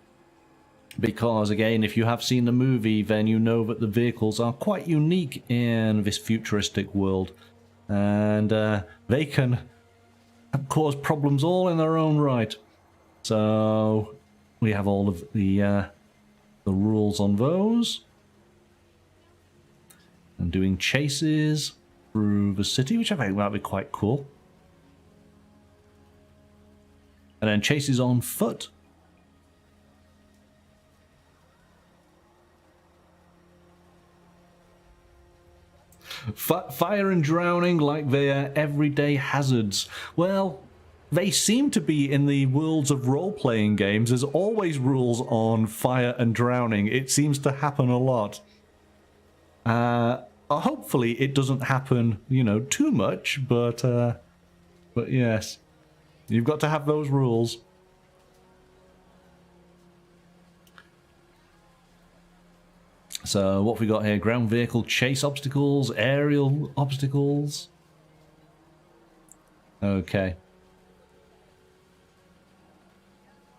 Because, again, if you have seen the movie, then you know that the vehicles are quite unique in this futuristic world. And they can cause problems all in their own right. So we have all of the rules on those. And doing chases through the city, which I think might be quite cool. And then chases on foot. Fire and drowning like they're everyday hazards. Well, they seem to be in the worlds of role-playing games. There's always rules on fire and drowning. It seems to happen a lot. Hopefully it doesn't happen, you know, too much, but yes, you've got to have those rules. So what have we got here? Ground vehicle chase obstacles, aerial obstacles. Okay.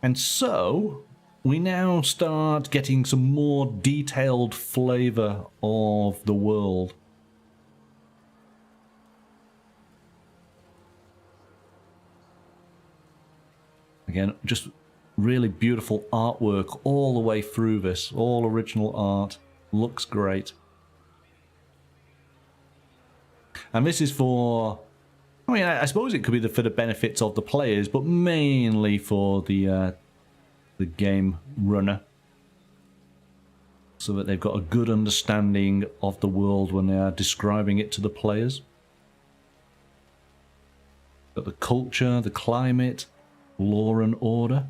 And so we now start getting some more detailed flavor of the world. Again, just really beautiful artwork all the way through this. All original art. Looks great. And this is for, I mean, I suppose it could be for the benefits of the players, but mainly for the game runner, so that they've got a good understanding of the world when they are describing it to the players. Got the culture, the climate, law and order.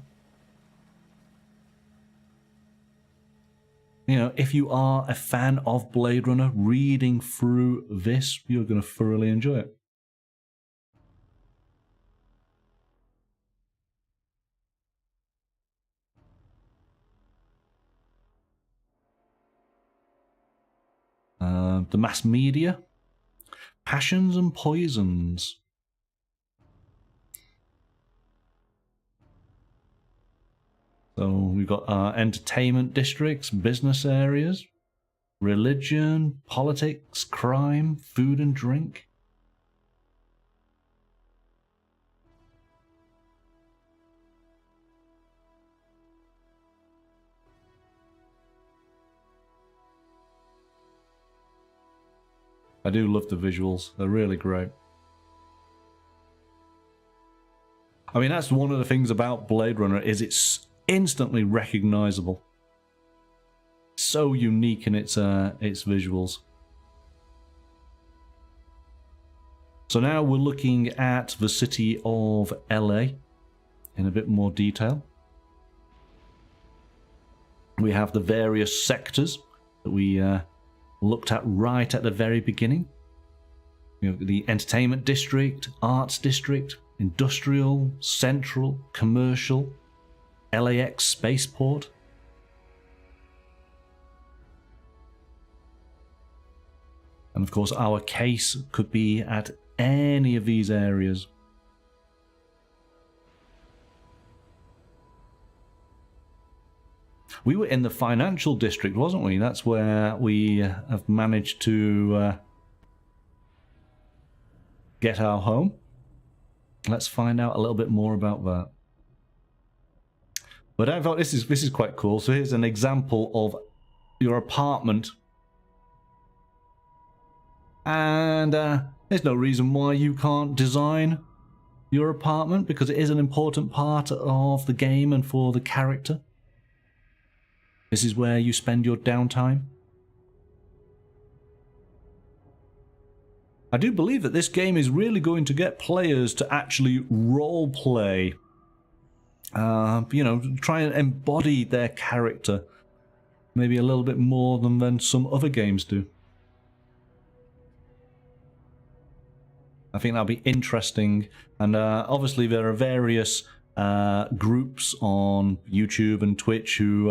You know, if you are a fan of Blade Runner, reading through this, you're going to thoroughly enjoy it. The mass media, passions and poisons. So we've got our entertainment districts, business areas, religion, politics, crime, food and drink. I do love the visuals. They're really great. I mean, that's one of the things about Blade Runner, is it's instantly recognizable. So unique in its visuals. So now we're looking at the city of LA in a bit more detail. We have the various sectors that we looked at right at the very beginning. You know, the entertainment district, arts district, industrial, central, commercial, LAX spaceport. And of course our case could be at any of these areas. We were in the financial district, wasn't we? That's where we have managed to get our home. Let's find out a little bit more about that. But I thought this is quite cool. So here's an example of your apartment. And there's no reason why you can't design your apartment, because it is an important part of the game and for the character. This is where you spend your downtime. I do believe that this game is really going to get players to actually role play. You know, try and embody their character. Maybe a little bit more than some other games do. I think that'll be interesting. And obviously there are various groups on YouTube and Twitch who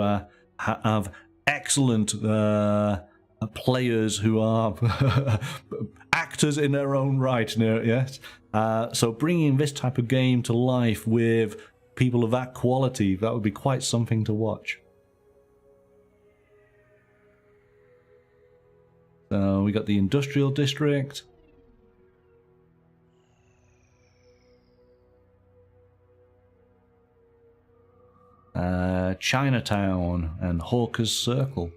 have excellent players who are actors in their own right. Yes. So bringing this type of game to life with people of that quality, that would be quite something to watch. So we got the industrial district. Chinatown and Hawker's Circle.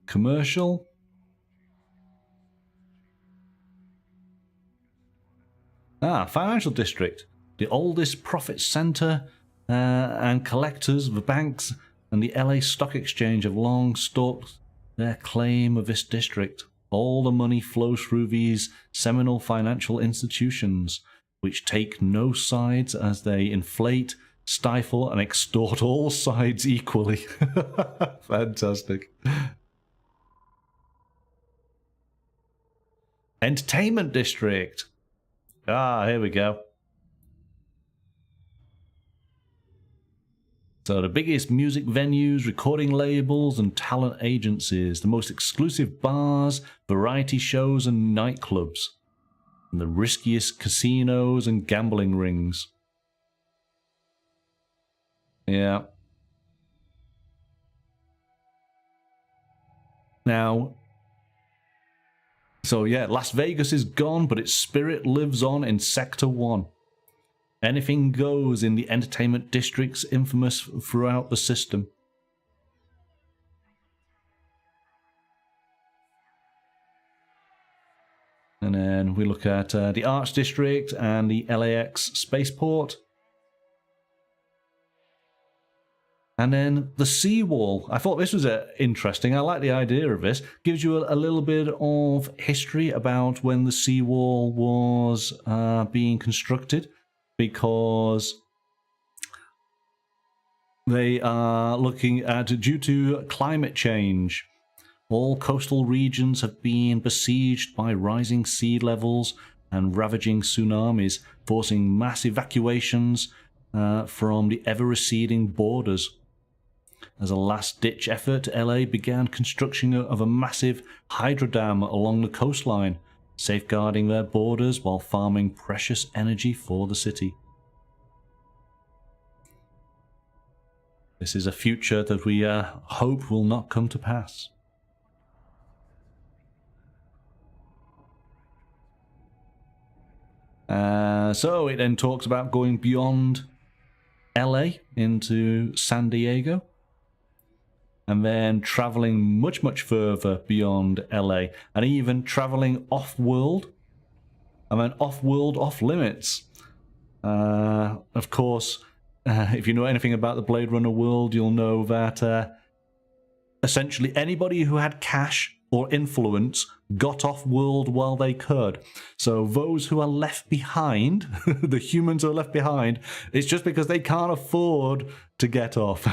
Commercial. Financial district. The oldest profit center and collectors, the banks and the LA Stock Exchange have long stalked their claim of this district. All the money flows through these seminal financial institutions, which take no sides as they inflate, stifle, and extort all sides equally. Fantastic. Entertainment district. Here we go. So the biggest music venues, recording labels and talent agencies, the most exclusive bars, variety shows and nightclubs, and the riskiest casinos and gambling rings. Yeah. Now, so yeah, Las Vegas is gone, but its spirit lives on in Sector 1. Anything goes in the entertainment districts, infamous throughout the system. And then we look at the Arts District and the LAX Spaceport. And then the seawall. I thought this was interesting. I like the idea of this. Gives you a little bit of history about when the seawall was being constructed. Because they are looking at, due to climate change, all coastal regions have been besieged by rising sea levels and ravaging tsunamis, forcing mass evacuations from the ever-receding borders. As a last-ditch effort, LA began construction of a massive hydro dam along the coastline, safeguarding their borders while farming precious energy for the city. This is a future that we hope will not come to pass. So it then talks about going beyond LA into San Diego. And then traveling much, much further beyond LA. And even traveling off-world. And then off-world, off-limits. Of course, if you know anything about the Blade Runner world, you'll know that essentially anybody who had cash or influence got off world while they could. So those who are left behind, the humans who are left behind, it's just because they can't afford to get off.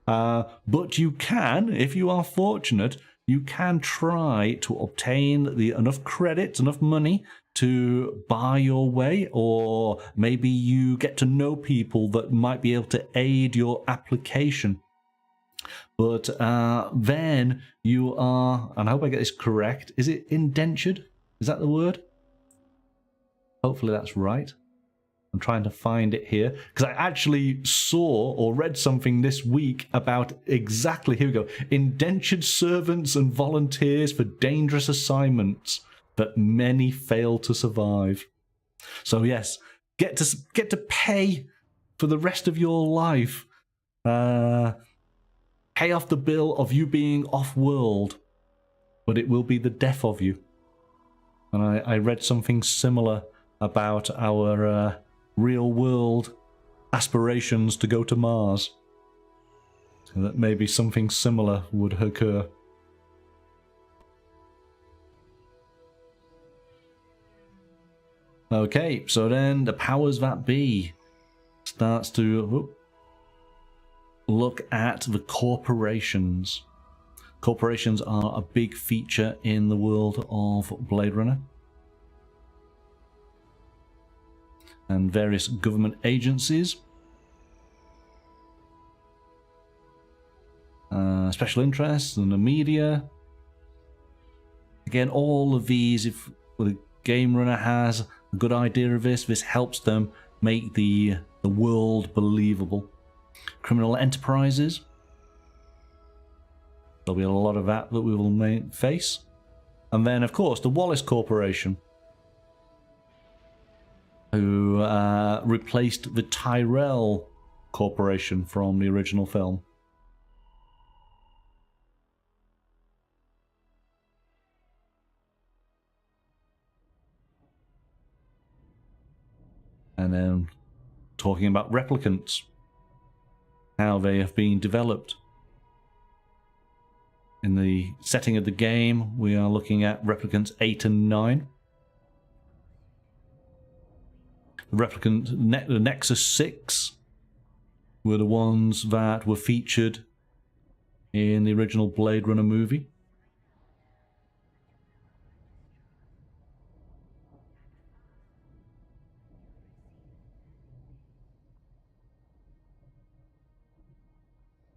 But you can, if you are fortunate, you can try to obtain enough credits, enough money to buy your way, or maybe you get to know people that might be able to aid your application. But then you are, and I hope I get this correct, is it indentured? Is that the word? Hopefully that's right. I'm trying to find it here, because I actually saw or read something this week about exactly, here we go, indentured servants and volunteers for dangerous assignments that many fail to survive. So yes, get to pay for the rest of your life. Pay off the bill of you being off-world, but it will be the death of you. And I read something similar about our real-world aspirations to go to Mars. So that maybe something similar would occur. Okay, so then the powers that be starts to look at the corporations. Corporations are a big feature in the world of Blade Runner. And various government agencies. Special interests and the media. Again, all of these, if the game runner has a good idea of this, this helps them make the world believable. Criminal enterprises. There'll be a lot of that we will face. And then, of course, the Wallace Corporation, who replaced the Tyrell Corporation from the original film. And then talking about replicants, how they have been developed. In the setting of the game, we are looking at Replicants 8 and 9. The Nexus 6 were the ones that were featured in the original Blade Runner movie.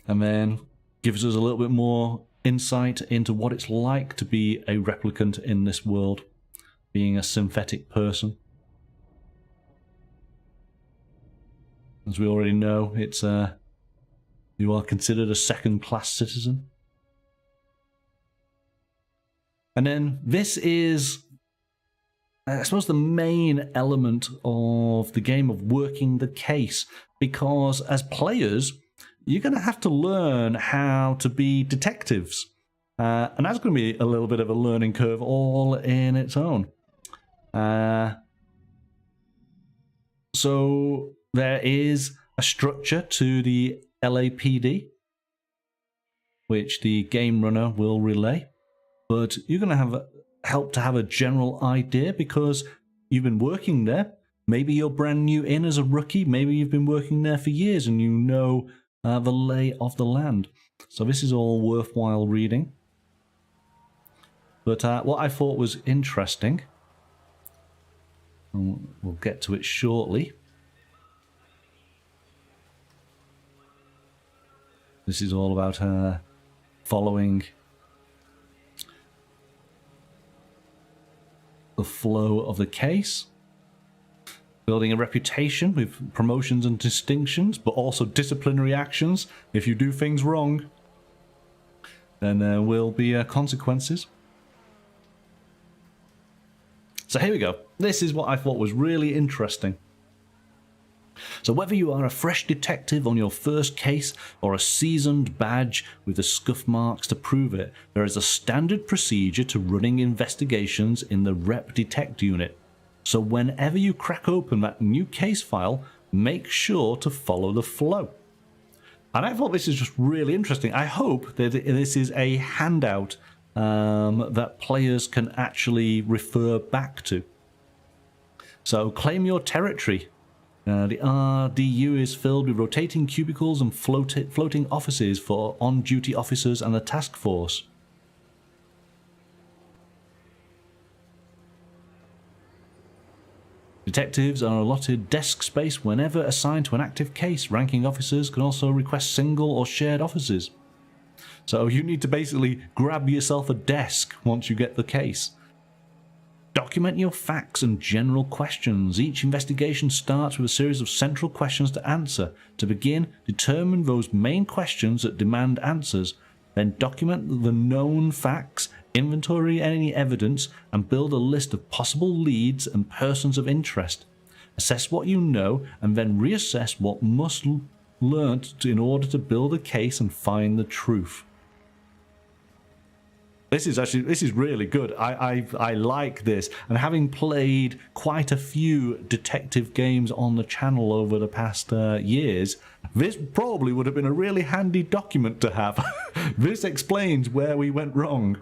And then gives us a little bit more insight into what it's like to be a replicant in this world, being a synthetic person. As we already know, it's you are considered a second-class citizen. And then this is, I suppose, the main element of the game of working the case, because as players, you're going to have to learn how to be detectives. And that's going to be a little bit of a learning curve all in its own. So there is a structure to the LAPD, which the game runner will relay. But you're going to have help to have a general idea, because you've been working there. Maybe you're brand new in as a rookie. Maybe you've been working there for years and you know the lay of the land. So this is all worthwhile reading. But what I thought was interesting, and we'll get to it shortly. This is all about following the flow of the case. Building a reputation with promotions and distinctions, but also disciplinary actions. If you do things wrong, then there will be consequences. So here we go. This is what I thought was really interesting. So whether you are a fresh detective on your first case or a seasoned badge with the scuff marks to prove it, there is a standard procedure to running investigations in the Rep Detect unit. So whenever you crack open that new case file, make sure to follow the flow. And I thought this is just really interesting. I hope that this is a handout that players can actually refer back to. So claim your territory. The RDU is filled with rotating cubicles and floating offices for on-duty officers and the task force. Detectives are allotted desk space whenever assigned to an active case. Ranking officers can also request single or shared offices. So you need to basically grab yourself a desk once you get the case. Document your facts and general questions. Each investigation starts with a series of central questions to answer. To begin, determine those main questions that demand answers. Then document the known facts, inventory any evidence, and build a list of possible leads and persons of interest. Assess what you know, and then reassess what must learnt in order to build a case and find the truth. This is really good. I like this, and having played quite a few detective games on the channel over the past years, this probably would have been a really handy document to have. This explains where we went wrong.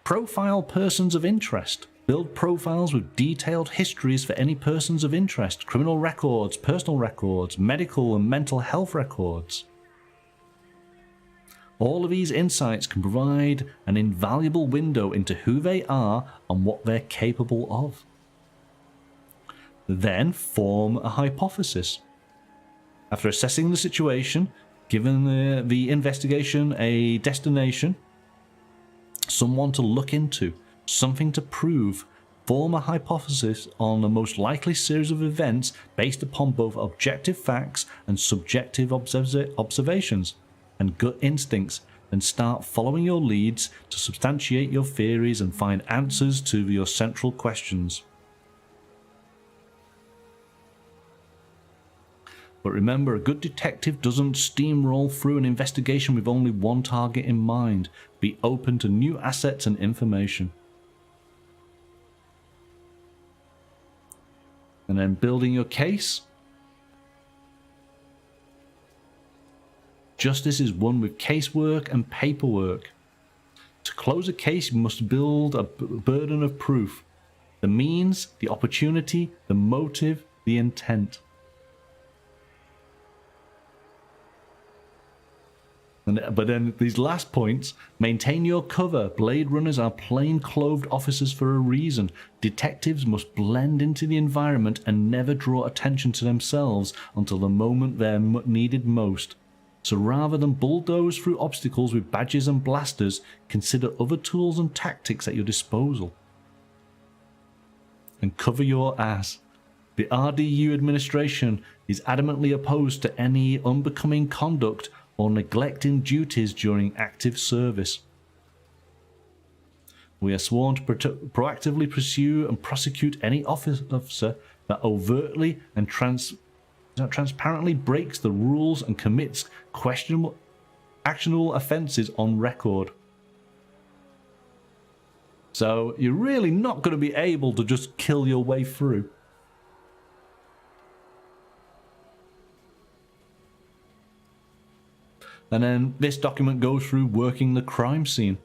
Profile persons of interest. Build profiles with detailed histories for any persons of interest, criminal records, personal records, medical and mental health records. All of these insights can provide an invaluable window into who they are and what they're capable of. Then form a hypothesis. After assessing the situation, given the investigation a destination, someone to look into, something to prove, form a hypothesis on the most likely series of events based upon both objective facts and subjective observations and gut instincts, and start following your leads to substantiate your theories and find answers to your central questions. But remember, a good detective doesn't steamroll through an investigation with only one target in mind. Be open to new assets and information. And then building your case. Justice is won with casework and paperwork. To close a case, you must build a burden of proof. The means, the opportunity, the motive, the intent. But then these last points, maintain your cover. Blade runners are plain-clothed officers for a reason. Detectives must blend into the environment and never draw attention to themselves until the moment they're needed most. So rather than bulldoze through obstacles with badges and blasters, consider other tools and tactics at your disposal. And cover your ass. The RDU administration is adamantly opposed to any unbecoming conduct or neglecting duties during active service. We are sworn to proactively pursue and prosecute any officer that overtly and transparently breaks the rules and commits questionable, actionable offences on record. So you're really not going to be able to just kill your way through. And then this document goes through working the crime scene,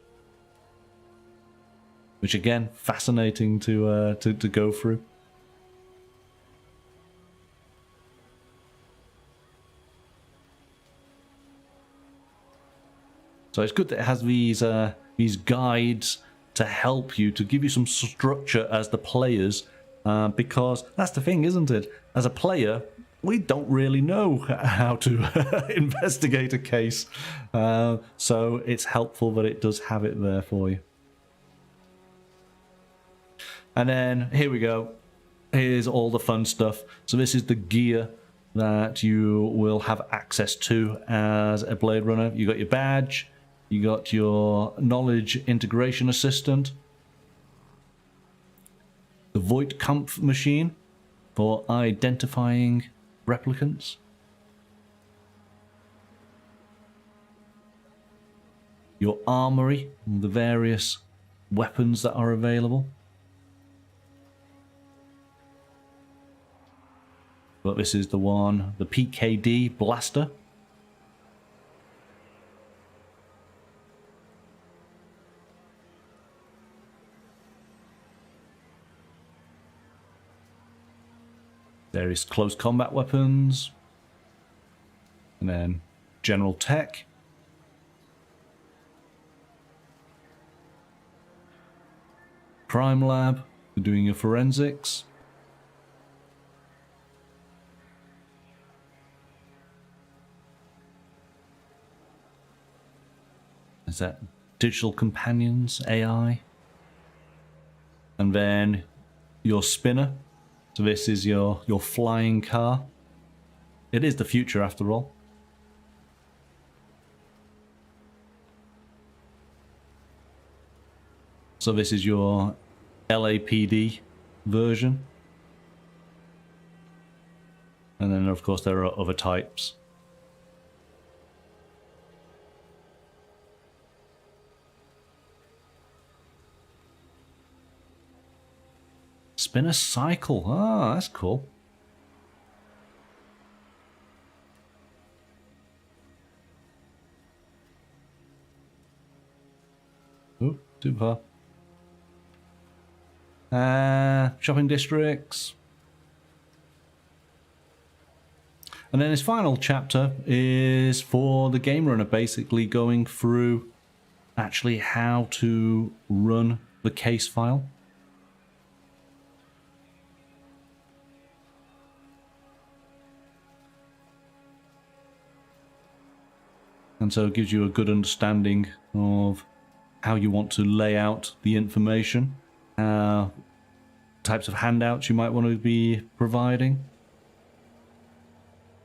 which again, fascinating to go through. So it's good that it has these guides to help you, to give you some structure as the players, because that's the thing, isn't it? As a player, we don't really know how to investigate a case, so it's helpful that it does have it there for you. And then here we go. Here's all the fun stuff. So this is the gear that you will have access to as a Blade Runner. You got your badge, you got your knowledge integration assistant, the Voigtkampf machine for identifying replicants, your armory and the various weapons that are available. but this is the one, the PKD blaster. There is close combat weapons, and then general tech. Crime lab for doing your forensics. Is that digital companions, AI? And then your spinner. So this is your flying car. It is the future after all. So this is your LAPD version. And then of course there are other types. Spin a cycle. Ah, that's cool. Ooh, too far. Shopping districts. And then his final chapter is for the game runner, basically going through actually how to run the case file. And so it gives you a good understanding of how you want to lay out the information, types of handouts you might want to be providing,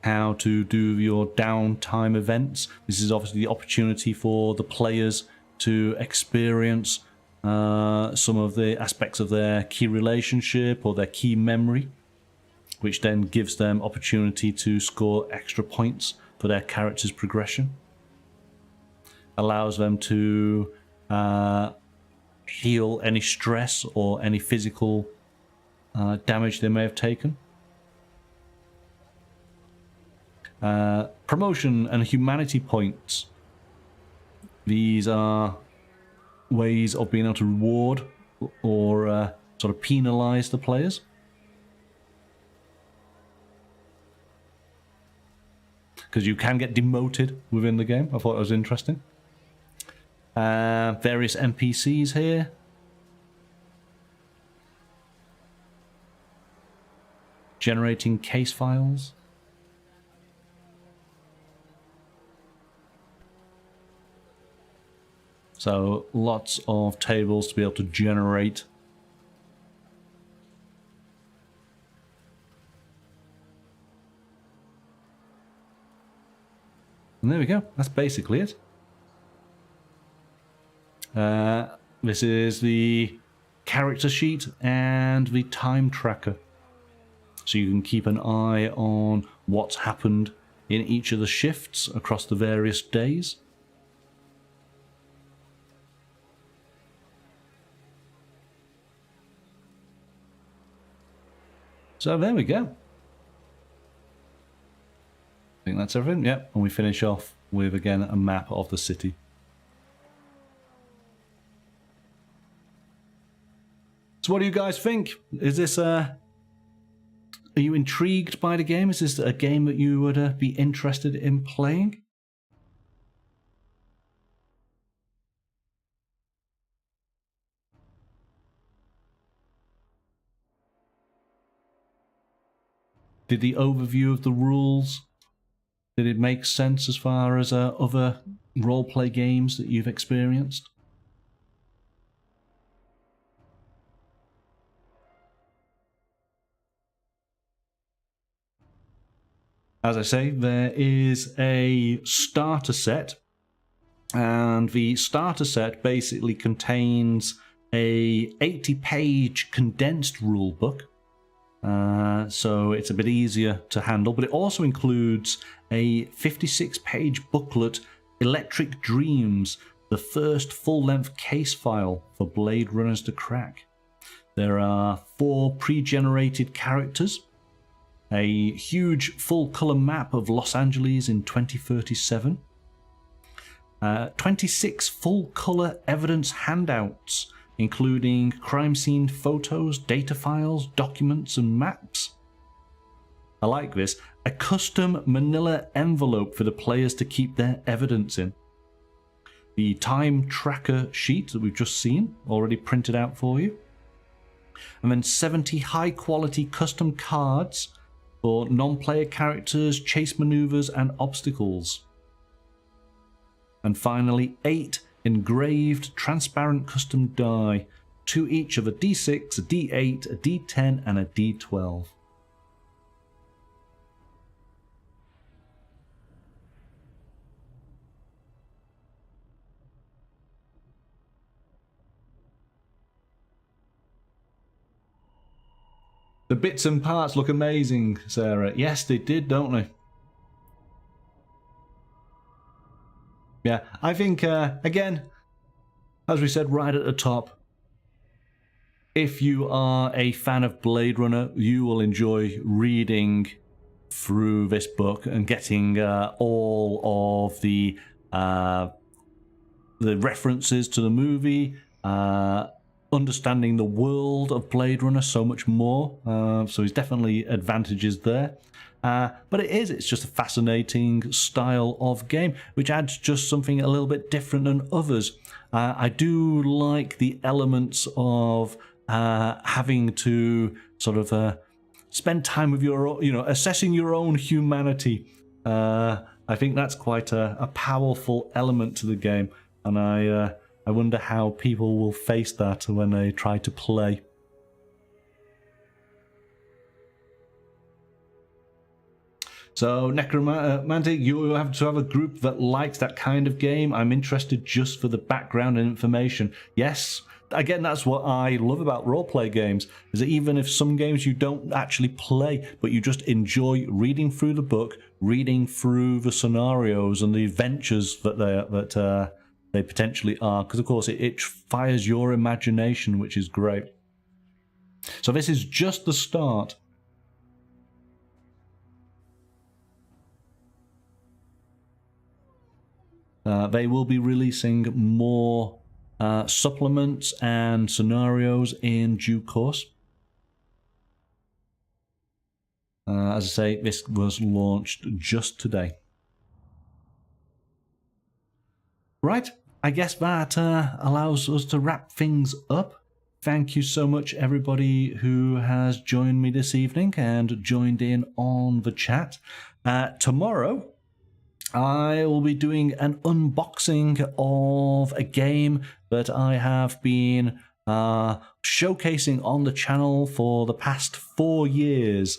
how to do your downtime events. This is obviously the opportunity for the players to experience some of the aspects of their key relationship or their key memory, which then gives them opportunity to score extra points for their character's progression. Allows them to heal any stress or any physical damage they may have taken. Promotion and humanity points. These are ways of being able to reward or sort of penalize the players. Because you can get demoted within the game. I thought it was interesting. Various NPCs here. Generating case files. So lots of tables to be able to generate. And there we go. That's basically it. This is the character sheet and the time tracker. So you can keep an eye on what's happened in each of the shifts across the various days. So there we go. I think that's everything. Yep, and we finish off with, again, a map of the city. So what do you guys think? Is this are you intrigued by the game? Is this a game that you would be interested in playing? Did the overview of the rules, did it make sense as far as other roleplay games that you've experienced? As I say, there is a starter set, and the starter set basically contains a 80-page condensed rulebook, so it's a bit easier to handle, but it also includes a 56-page booklet, Electric Dreams, the first full-length case file for Blade Runners to crack. There are 4 pre-generated characters, a huge full-color map of Los Angeles in 2037, 26 full-color evidence handouts, including crime scene photos, data files, documents, and maps. I like this. A custom manila envelope for the players to keep their evidence in. The time tracker sheet that we've just seen, already printed out for you. And then 70 high-quality custom cards for non-player characters, chase maneuvers, and obstacles. And finally, 8 engraved transparent custom die, 2 each of a D6, a D8, a D10, and a D12. The bits and parts look amazing, Sarah. Yes, they did, don't they? Yeah, I think, again, as we said right at the top, if you are a fan of Blade Runner, you will enjoy reading through this book and getting all of the references to the movie, understanding the world of Blade Runner so much more. So there's definitely advantages there. But it's just a fascinating style of game, which adds just something a little bit different than others. I do like the elements of having to sort of spend time with your, assessing your own humanity. I think that's quite a powerful element to the game, and I wonder how people will face that when they try to play. So, Necromantic, you have to have a group that likes that kind of game. I'm interested just for the background and information. Yes, again, that's what I love about roleplay games, is that even if some games you don't actually play, but you just enjoy reading through the book, reading through the scenarios and the adventures that they potentially are, because of course it fires your imagination, which is great. So this is just the start. They will be releasing more supplements and scenarios in due course. As I say, this was launched just today. Right, I guess that allows us to wrap things up. Thank you so much, everybody who has joined me this evening and joined in on the chat. Tomorrow, I will be doing an unboxing of a game that I have been showcasing on the channel for the past 4 years.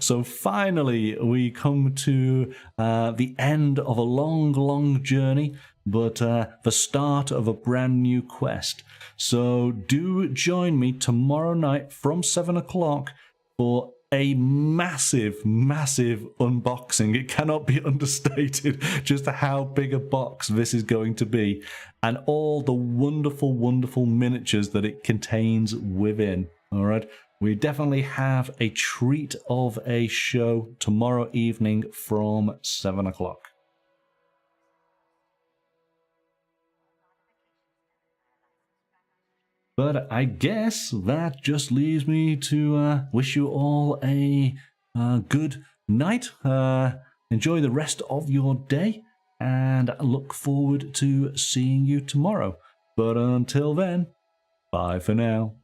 So finally, we come to the end of a long journey, but the start of a brand new quest. So do join me tomorrow night from 7 o'clock for a massive unboxing. It cannot be understated just how big a box this is going to be, and all the wonderful miniatures that it contains within. All right, we definitely have a treat of a show tomorrow evening from 7 o'clock. But I guess that just leaves me to wish you all a good night. Enjoy the rest of your day, and look forward to seeing you tomorrow. But until then, bye for now.